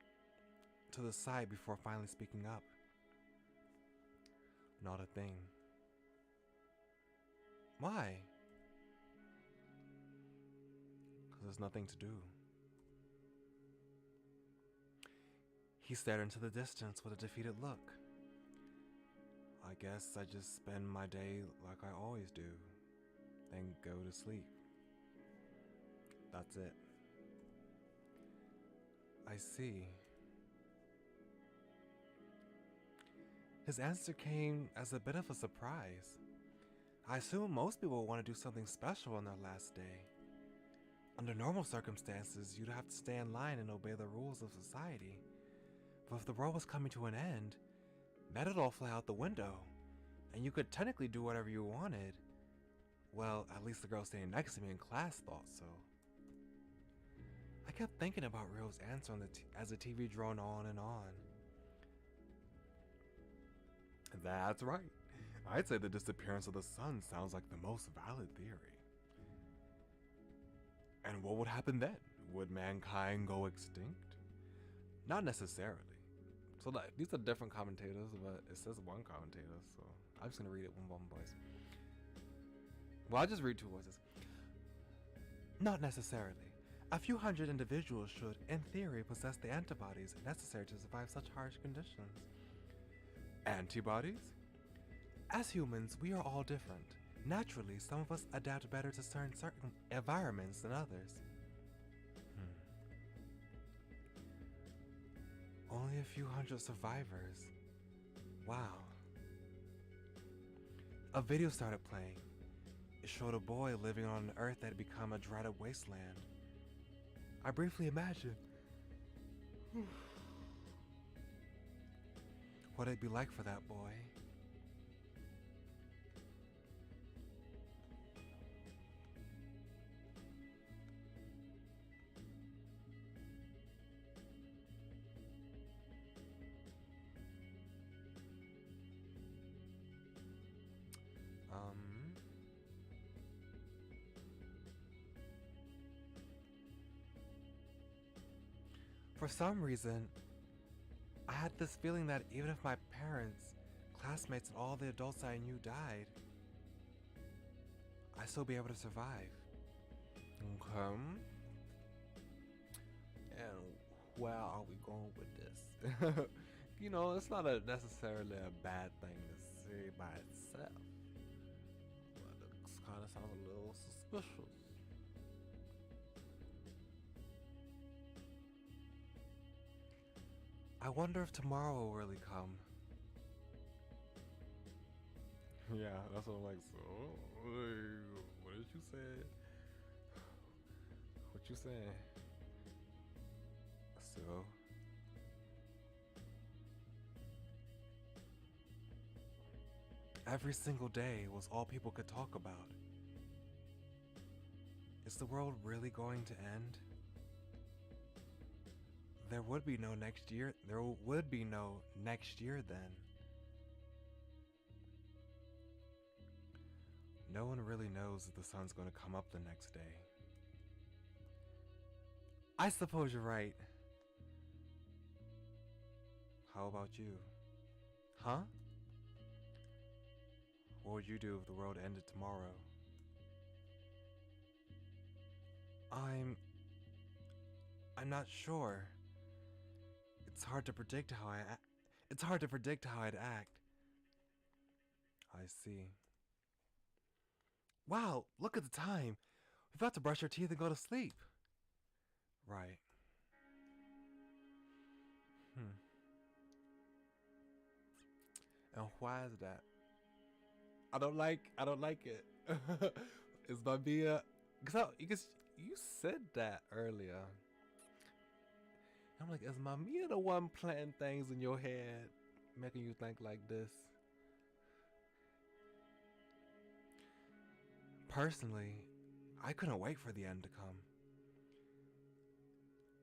to the side before finally speaking up. Not a thing. Why? Because there's nothing to do. He stared into the distance with a defeated look. I guess I just spend my day like I always do, then go to sleep. That's it. I see. His answer came as a bit of a surprise. I assume most people want to do something special on their last day. Under normal circumstances, you'd have to stay in line and obey the rules of society. But if the world was coming to an end, that'd all fly out the window, and you could technically do whatever you wanted. Well, at least the girl standing next to me in class thought so. I kept thinking about Rio's answer as the TV droned on and on. That's right. I'd say the disappearance of the sun sounds like the most valid theory. And what would happen then? Would mankind go extinct? Not necessarily. So like, these are different commentators, but it says one commentator, so I'm just gonna read it one voice. Well, I'll just read two voices. Not necessarily. A few hundred individuals should, in theory, possess the antibodies necessary to survive such harsh conditions. Antibodies? As humans, we are all different. Naturally, some of us adapt better to certain environments than others. Only a few hundred survivors. Wow. A video started playing. It showed a boy living on an earth that had become a dried up wasteland. I briefly imagined what it'd be like for that boy. For some reason, I had this feeling that even if my parents, classmates, and all the adults I knew died, I'd still be able to survive. Okay. And where are we going with this? You know, it's not necessarily a bad thing to say by itself, but it kind of sounds a little suspicious. I wonder if tomorrow will really come. Yeah, that's what I'm like. So, what did you say? What you saying? So, every single day was all people could talk about. Is the world really going to end? There would be no next year. There would be no next year then. No one really knows if the sun's going to come up the next day. I suppose you're right. How about you? Huh? What would you do if the world ended tomorrow? I'm not sure. It's hard to predict how I'd act. I see. Wow, look at the time. We've got to brush our teeth and go to sleep. Right. And why is that? I don't like it. It's Mamiya. Because you said that earlier. I'm like, is Mamiya the one planting things in your head, making you think like this? Personally, I couldn't wait for the end to come.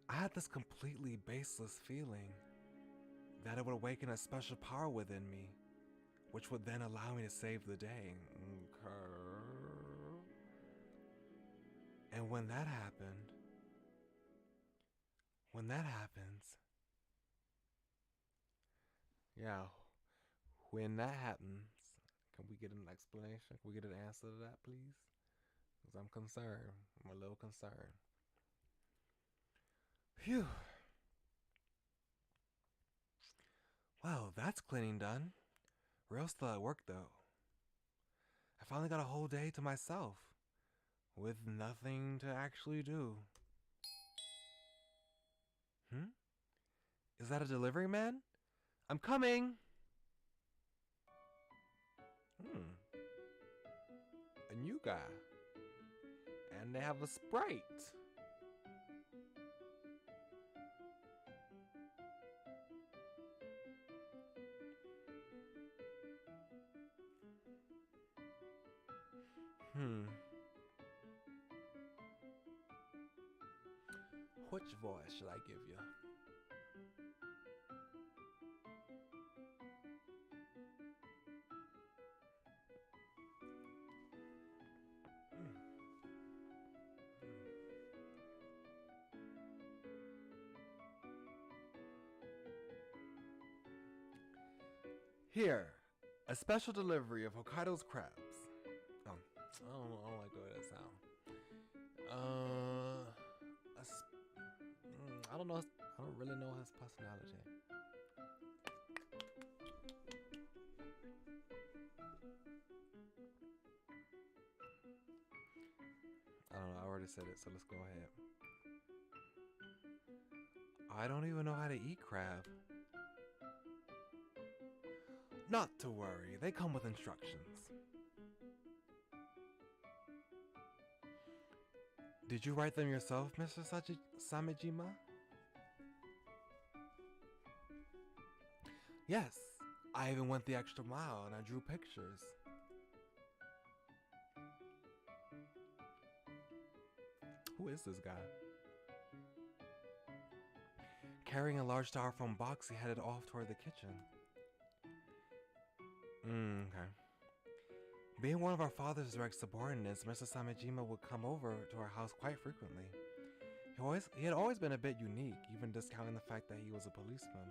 I had this completely baseless feeling that it would awaken a special power within me, which would then allow me to save the day. Okay. And when that happens, yeah, when that happens, can we get an explanation? Can we get an answer to that, please? Because I'm concerned. I'm a little concerned. Phew. Well, that's cleaning done. Real still at work, though. I finally got a whole day to myself, with nothing to actually do. Is that a delivery man? I'm coming! A new guy. And they have a Sprite. Which voice should I give you? Here, a special delivery of Hokkaido's crabs. Oh, I don't like the way that sounds. I don't know. I don't really know his personality. I don't know. I already said it, so let's go ahead. I don't even know how to eat crab. Not to worry. They come with instructions. Did you write them yourself, Mr. Samejima? Yes. I even went the extra mile and I drew pictures. Who is this guy? Carrying a large styrofoam box, he headed off toward the kitchen. Okay. Being one of our father's direct subordinates, Mr. Samejima would come over to our house quite frequently. He had always been a bit unique, even discounting the fact that he was a policeman.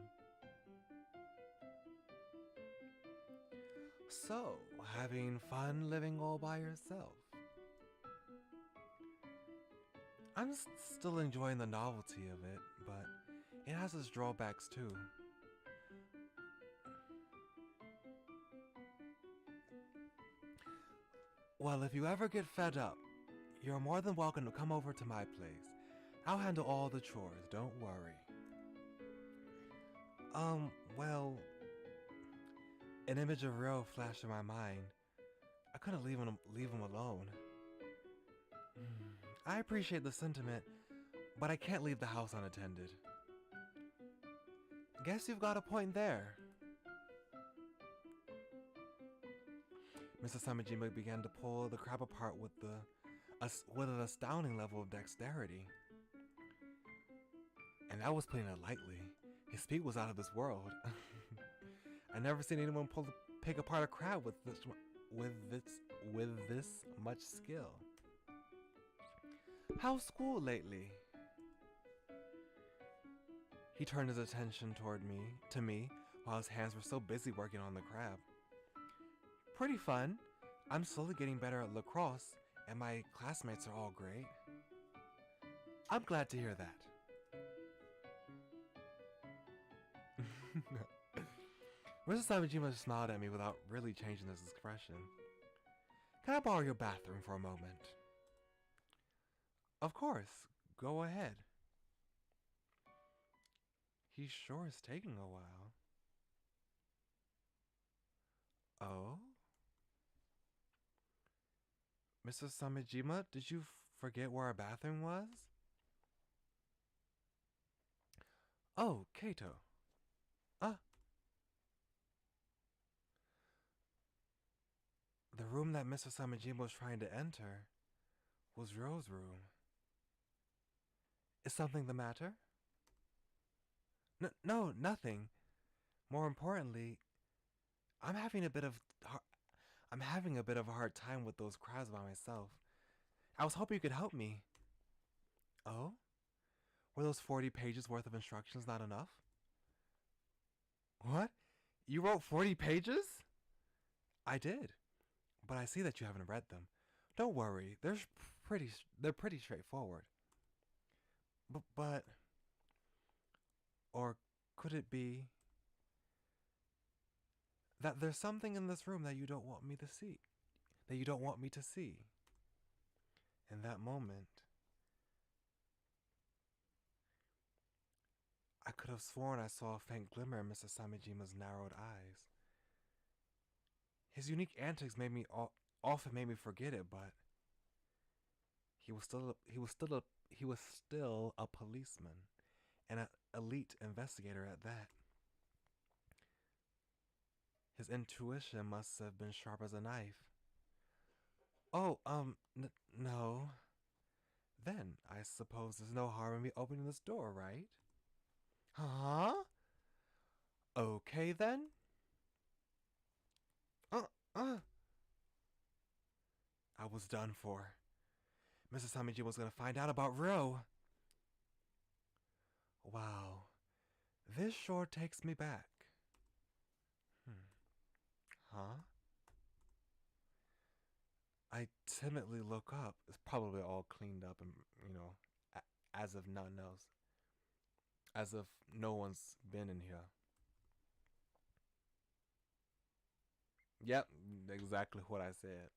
So, having fun living all by yourself? I'm still enjoying the novelty of it, but it has its drawbacks too. Well, if you ever get fed up, you're more than welcome to come over to my place. I'll handle all the chores, don't worry. Well, an image of Rio flashed in my mind. I couldn't leave him alone. I appreciate the sentiment, but I can't leave the house unattended. Guess you've got a point there. Mr. Samejima began to pull the crab apart with an astounding level of dexterity. And that was putting it lightly. His speed was out of this world. I never seen anyone pick apart a crab with this much skill. How's school lately? He turned his attention to me, while his hands were so busy working on the crab. Pretty fun. I'm slowly getting better at lacrosse, and my classmates are all great. I'm glad to hear that. Mr. Samejima smiled at me without really changing his expression. Can I borrow your bathroom for a moment? Of course. Go ahead. He sure is taking a while. Oh? Mr. Samejima, did you forget where our bathroom was? Oh, Kato. The room that Mr. Samejima was trying to enter was Ryo's room. Is something the matter? No, nothing. More importantly, I'm having a bit of a hard time with those crabs by myself. I was hoping you could help me. Oh? Were those 40 pages worth of instructions not enough? What? You wrote 40 pages? I did. But I see that you haven't read them. Don't worry, they're pretty straightforward. But or could it be that there's something in this room that you don't want me to see? That you don't want me to see? In that moment, I could have sworn I saw a faint glimmer in Mr. Samejima's narrowed eyes. His unique antics often made me forget it, but he was still a policeman, and an elite investigator at that. His intuition must have been sharp as a knife. Oh, no. Then I suppose there's no harm in me opening this door, right? Huh? Okay then. I was done for. Mrs. Samejima was gonna find out about Ryo. Wow. This sure takes me back. Huh? I timidly look up. It's probably all cleaned up and, as if nothing else. As if no one's been in here. Yep, exactly what I said.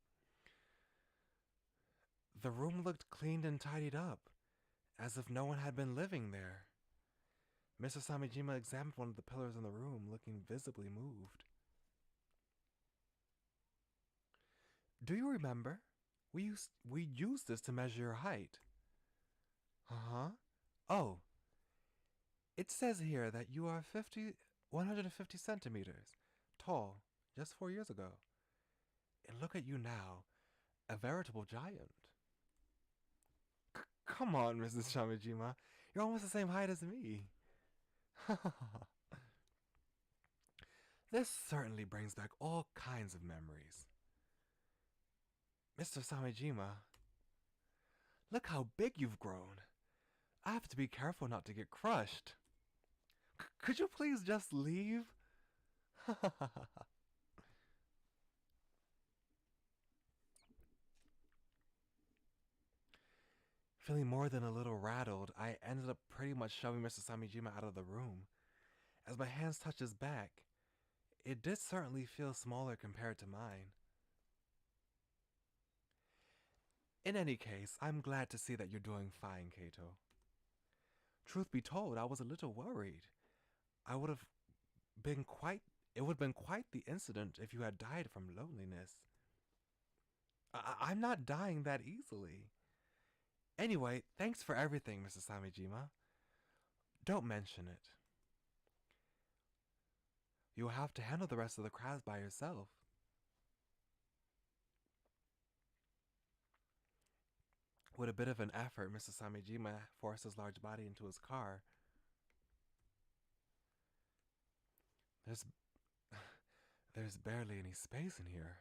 The room looked cleaned and tidied up, as if no one had been living there. Mr. Samijima examined one of the pillars in the room, looking visibly moved. Do you remember? We used this to measure your height. Uh-huh. Oh, it says here that you are 150 centimeters tall just 4 years ago. And look at you now, a veritable giant. Come on, Mrs. Shamijima. You're almost the same height as me. This certainly brings back all kinds of memories. Mr. Samijima, look how big you've grown. I have to be careful not to get crushed. Could you please just leave? Feeling more than a little rattled, I ended up pretty much shoving Mr. Samijima out of the room. As my hands touched his back, it did certainly feel smaller compared to mine. In any case, I'm glad to see that you're doing fine, Kato. Truth be told, I was a little worried. I would have been quite It would have been quite the incident if you had died from loneliness. I'm not dying that easily. Anyway, thanks for everything, Mrs. Samijima. Don't mention it. You'll have to handle the rest of the crabs by yourself. With a bit of an effort, Mr. Samijima forced his large body into his car. There's There's barely any space in here.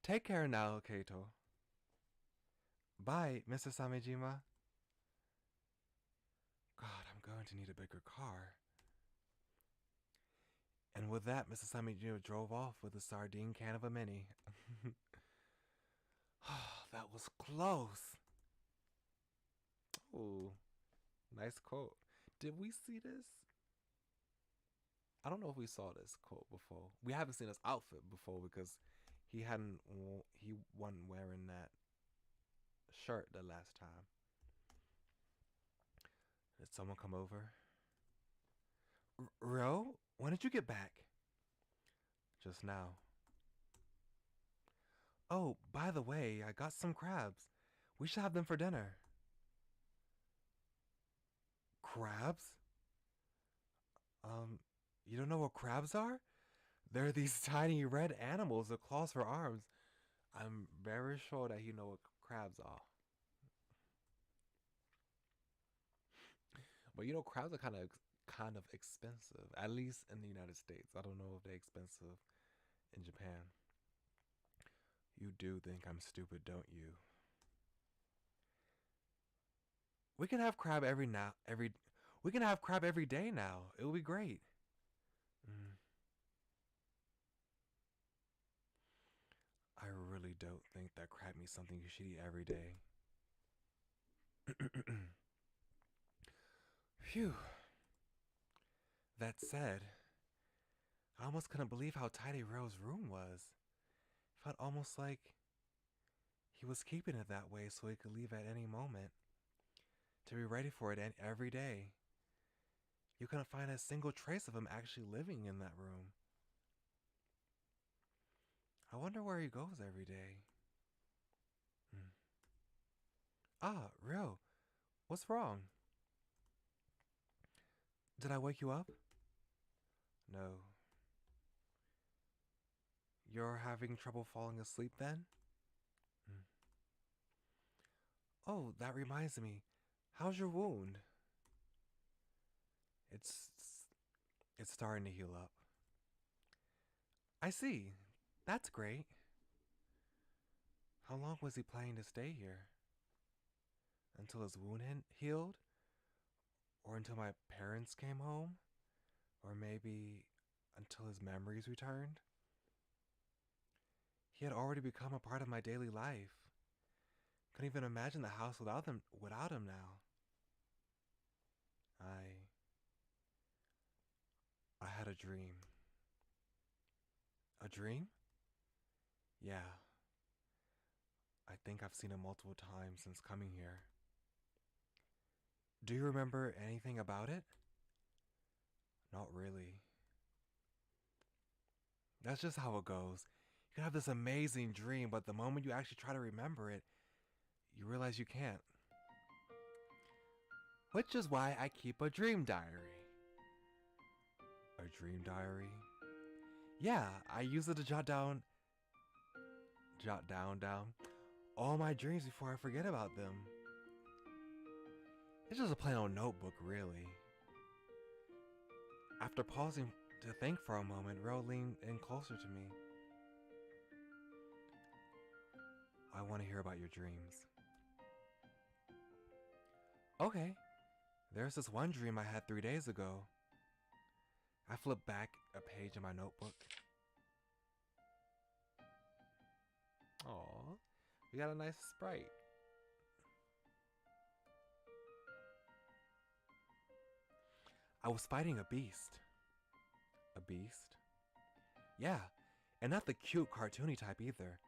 Take care now, Kato. Bye, Mr. Samejima. God, I'm going to need a bigger car. And with that, Mr. Samejima drove off with a sardine can of a Mini. That was close. Ooh, nice quote. Did we see this? I don't know if we saw this quote before. We haven't seen his outfit before because he wasn't wearing that shirt the last time. Did someone come over? Ro, when did you get back? Just now. Oh, by the way, I got some crabs. We should have them for dinner. Crabs? You don't know what crabs are? They're these tiny red animals with claws for arms. I'm very sure that you know what crabs are. But crabs are kind of expensive, at least in the United States. I don't know if they're expensive in Japan. You do think I'm stupid, don't you? We can have crab we can have crab every day now. It will be great. I really don't think that crab meat's something you should eat every day. Phew. That said, I almost couldn't believe how tidy Ro's room was. It felt almost like he was keeping it that way so he could leave at any moment. To be ready for it every day. You couldn't find a single trace of him actually living in that room. I wonder where he goes every day. Ah, Rio, what's wrong? Did I wake you up? No. You're having trouble falling asleep then? Oh, that reminds me. How's your wound? It's starting to heal up. I see. That's great. How long was he planning to stay here? Until his wound healed? Or until my parents came home? Or maybe until his memories returned? He had already become a part of my daily life. Couldn't even imagine the house without him now. I had a dream. A dream? Yeah. I think I've seen it multiple times since coming here. Do you remember anything about it? Not really. That's just how it goes. You can have this amazing dream, but the moment you actually try to remember it, you realize you can't. Which is why I keep a dream diary. A dream diary? Yeah, I use it to jot down all my dreams before I forget about them. It's just a plain old notebook, really. After pausing to think for a moment, Ro leaned in closer to me. I want to hear about your dreams. Okay, there's this one dream I had 3 days ago. I flipped back a page in my notebook. Aw, we got a nice sprite. I was fighting a beast. A beast? Yeah, and not the cute cartoony type either.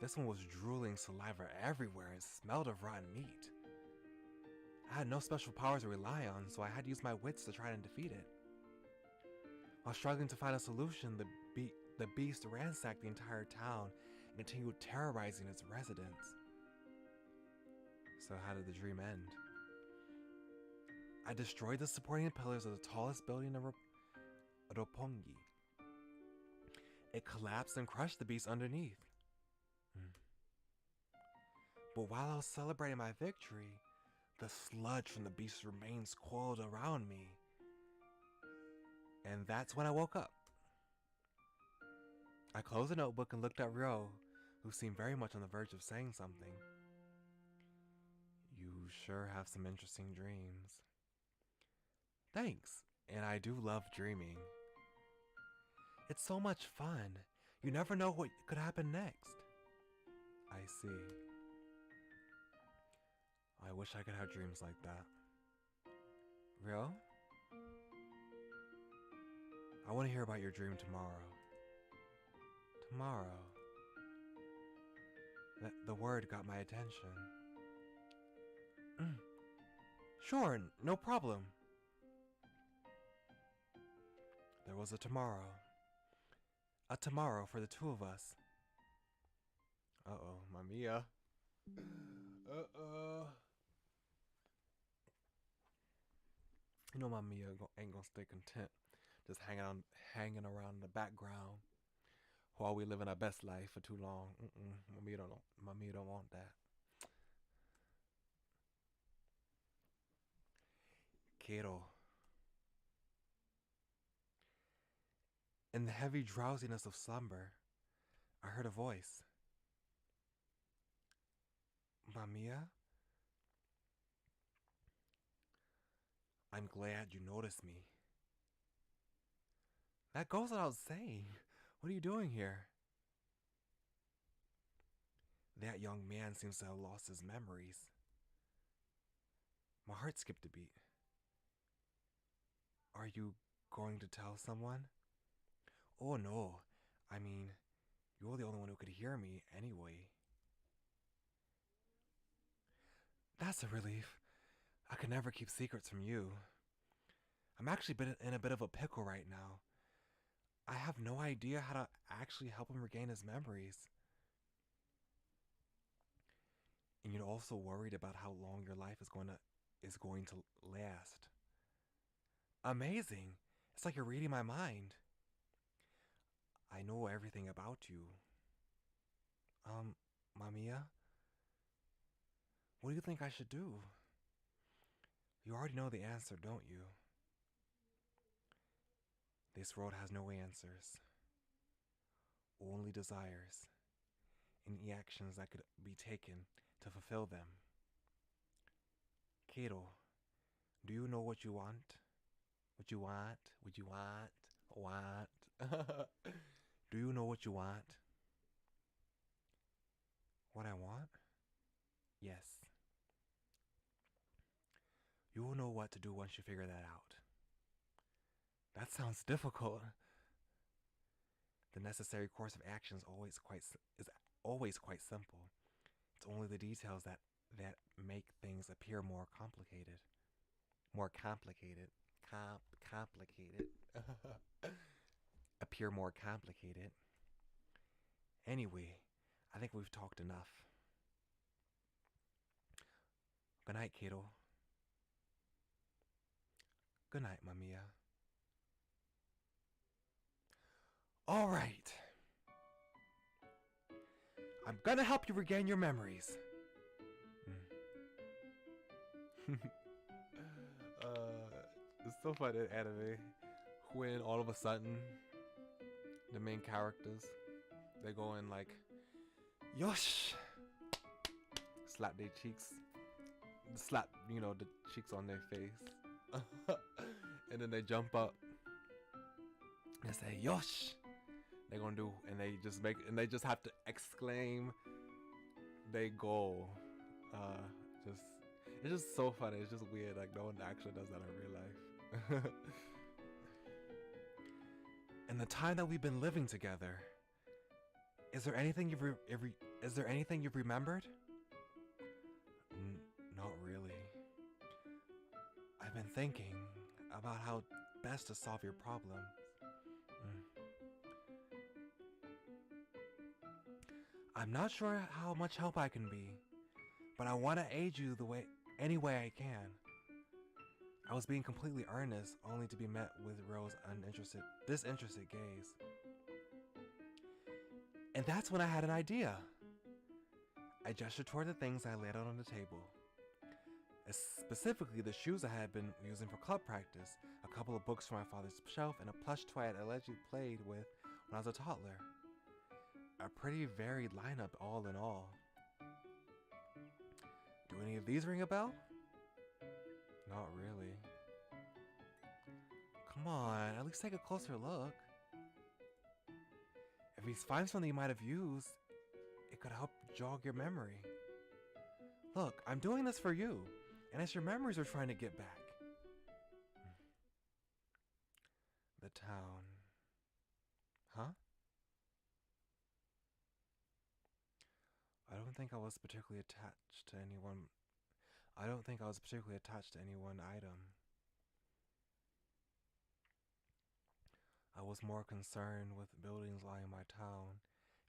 This one was drooling saliva everywhere and smelled of rotten meat. I had no special powers to rely on, so I had to use my wits to try and defeat it. While struggling to find a solution, the beast ransacked the entire town and continued terrorizing its residents. So how did the dream end? I destroyed the supporting pillars of the tallest building in Roppongi. It collapsed and crushed the beast underneath. But while I was celebrating my victory, the sludge from the beast's remains coiled around me. And that's when I woke up. I closed the notebook and looked at Ryo, who seemed very much on the verge of saying something. You sure have some interesting dreams. Thanks, and I do love dreaming. It's so much fun. You never know what could happen next. I see. I wish I could have dreams like that. Ryo? I want to hear about your dream tomorrow. Tomorrow. The word got my attention. Sure, no problem. There was a tomorrow. A tomorrow for the two of us. Uh-oh, Mamiya. Uh-oh. You know Mamiya ain't gonna stay content just hanging around in the background while we living our best life for too long. Mamiya don't want that. Kero. In the heavy drowsiness of slumber, I heard a voice. Mamiya? I'm glad you noticed me. That goes without saying. What are you doing here? That young man seems to have lost his memories. My heart skipped a beat. Are you going to tell someone? Oh no, I mean, you're the only one who could hear me anyway. That's a relief. I could never keep secrets from you. I'm actually in a bit of a pickle right now. I have no idea how to actually help him regain his memories. And you're also worried about how long your life is going to last. Amazing. It's like you're reading my mind. I know everything about you. Mamiya? What do you think I should do? You already know the answer, don't you? This world has no answers. Only desires. And actions that could be taken to fulfill them. Kato, do you know what you want? What you want? What you want? Want? Do you know what you want? What I want? Yes. You will know what to do once you figure that out. That sounds difficult. The necessary course of action is always quite simple. It's only the details that make things appear more complicated. More complicated. Complicated. Appear more complicated. Anyway, I think we've talked enough. Good night, Kato. Good night, Mamiya. All right. I'm gonna help you regain your memories. It's so funny in anime when all of a sudden the main characters, they go in like, yosh, slap their cheeks, slap, the cheeks on their face, and then they jump up and say yosh. They're gonna do, and they just have to exclaim they goal. It's just so funny. It's just weird. Like, no one actually does that in real life. In the time that we've been living together, is there anything you've remembered? Not really. I've been thinking about how best to solve your problem. I'm not sure how much help I can be, but I want to aid you any way I can. I was being completely earnest, only to be met with Ro's disinterested gaze. And that's when I had an idea. I gestured toward the things I laid out on the table. Specifically, the shoes I had been using for club practice, a couple of books from my father's shelf, and a plush toy I allegedly played with when I was a toddler. A pretty varied lineup all in all. Do any of these ring a bell? Not really. Come on, at least take a closer look. If we find something you might have used, it could help jog your memory. Look, I'm doing this for you, and it's your memories we're trying to get back. The town. Huh? I don't think I was particularly attached to any one item. I was more concerned with buildings lying in my town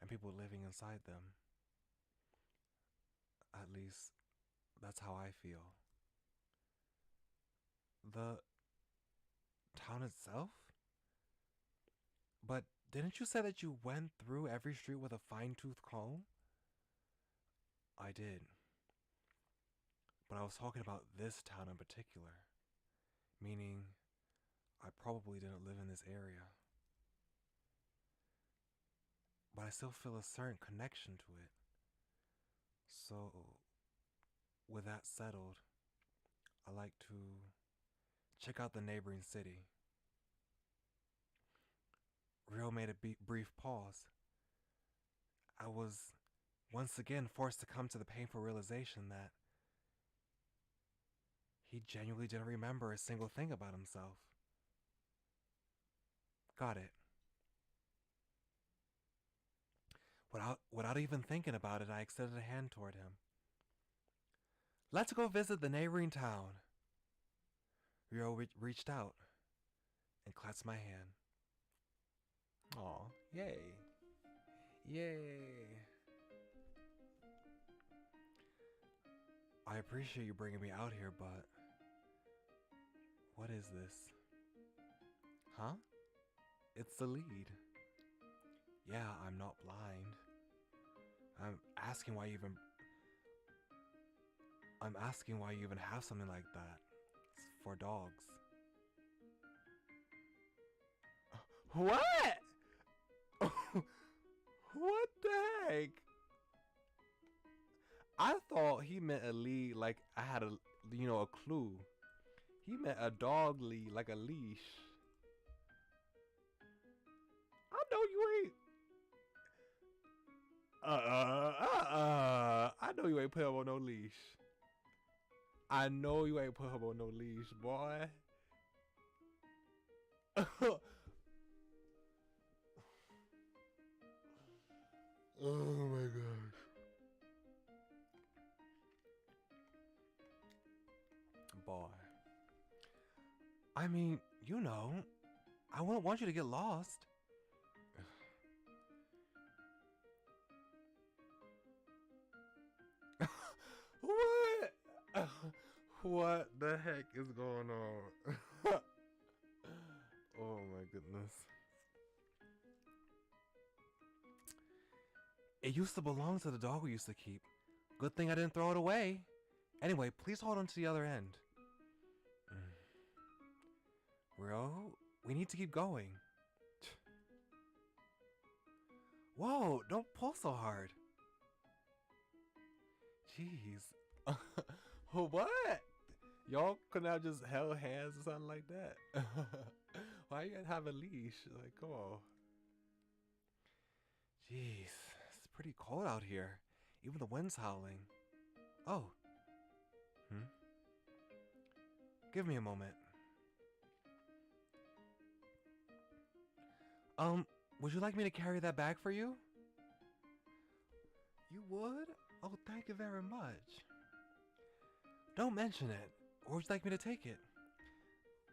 and people living inside them. At least, that's how I feel. The town itself? But didn't you say that you went through every street with a fine-tooth comb? I did. But I was talking about this town in particular. Meaning, I probably didn't live in this area. But I still feel a certain connection to it. So, with that settled, I like to check out the neighboring city. Rio made a brief pause. I was once again forced to come to the painful realization that he genuinely didn't remember a single thing about himself. Got it. Without even thinking about it, I extended a hand toward him. Let's go visit the neighboring town. Rio reached out and clasped my hand. Aw, yay. Yay. I appreciate you bringing me out here, but what is this? Huh? It's the lead. Yeah, I'm not blind. I'm asking why you even have something like that. It's for dogs. What? What the heck? I thought he meant a lead like I had a clue. He meant a dog lead, like a leash. I know you ain't. I know you ain't put him on no leash. I know you ain't put him on no leash, boy. Oh my gosh. Boy. I mean, you know, I wouldn't want you to get lost. What? What the heck is going on? Oh my goodness. It used to belong to the dog we used to keep. Good thing I didn't throw it away. Anyway, please hold on to the other end. Bro, we need to keep going. Whoa, don't pull so hard. Jeez. What? Y'all couldn't have just held hands or something like that? Why you gotta have a leash? Like, come on. Jeez, it's pretty cold out here. Even the wind's howling. Oh. Give me a moment. Would you like me to carry that bag for you? You would? Oh, thank you very much. Don't mention it. Or would you like me to take it?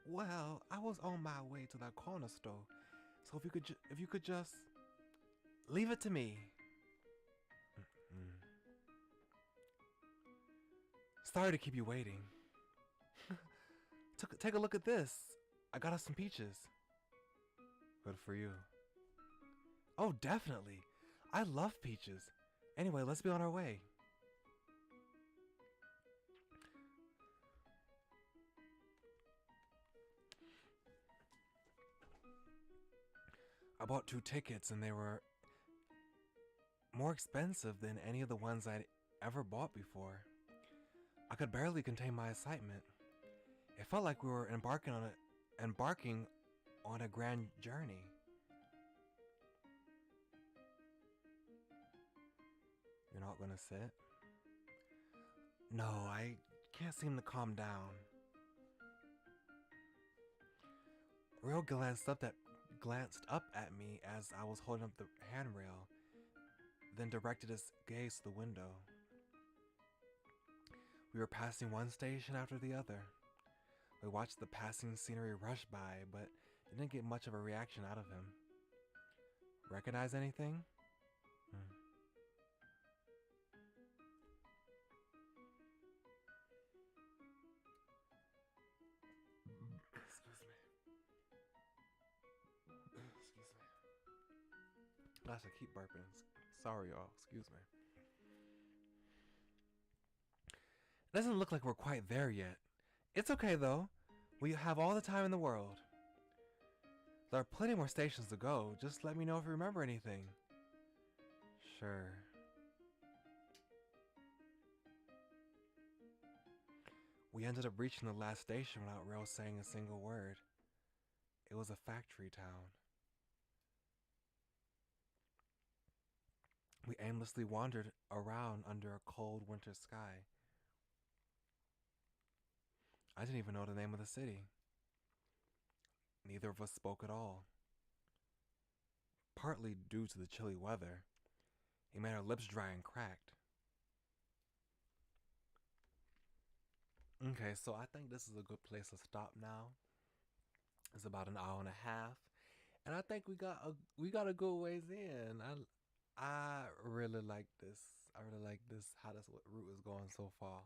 Well, I was on my way to that corner store, so if you could just leave it to me. Sorry to keep you waiting. Take a look at this. I got us some peaches. Good for you. Oh, definitely. I love peaches. Anyway, let's be on our way. I bought 2 tickets and they were more expensive than any of the ones I'd ever bought before. I could barely contain my excitement. It felt like we were embarking on a grand journey. You're not gonna sit? No, I can't seem to calm down. Rio glanced up at me as I was holding up the handrail, then directed his gaze to the window. We were passing one station after the other. We watched the passing scenery rush by, but didn't get much of a reaction out of him. Recognize anything? Gosh, I keep burping. Sorry, y'all. Excuse me. It doesn't look like we're quite there yet. It's okay, though. We have all the time in the world. There are plenty more stations to go. Just let me know if you remember anything. Sure. We ended up reaching the last station without Rail saying a single word. It was a factory town. We aimlessly wandered around under a cold winter sky. I didn't even know the name of the city. Neither of us spoke at all. Partly due to the chilly weather, it made our lips dry and cracked. Okay, so I think this is a good place to stop now. It's about an hour and a half, and I think we got a good ways in. I really like this. I really like this. How this route is going so far.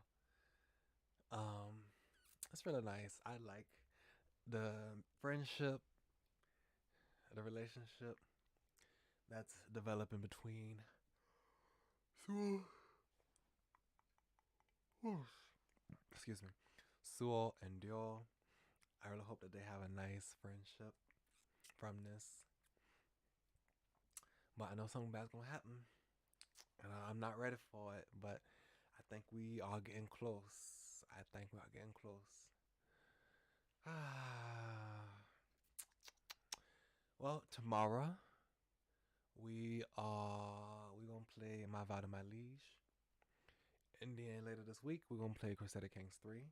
It's really nice. I like the friendship, the relationship that's developing between excuse me, Suo and Dio. I really hope that they have a nice friendship from this. But I know something bad's gonna happen, and I'm not ready for it. But I think we are getting close. I think we are getting close. Well, tomorrow we gonna play My Vow to My Liege. And then later this week, we're going to play Crusader Kings 3.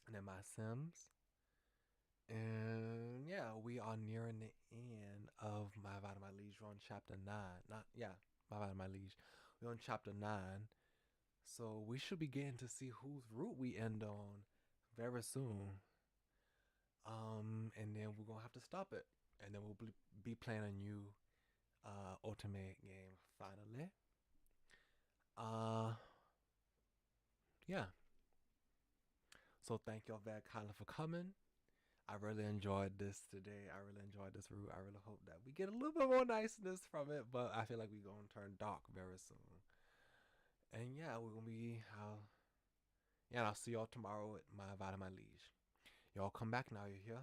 And then My Sims. And yeah, we are nearing the end of My Vow to My Liege. We're on chapter 9. My Vow to My Liege. We're on chapter 9. So we should be getting to see whose route we end on very soon. And then we're going to have to stop it. And then we'll be playing a new ultimate game finally. Yeah. So thank y'all very kindly for coming. I really enjoyed this today. I really enjoyed this route. I really hope that we get a little bit more niceness from it, but I feel like we're going to turn dark very soon. And yeah, we're going to be, I'll see y'all tomorrow at My Vow to My Liege. Y'all come back now, you hear?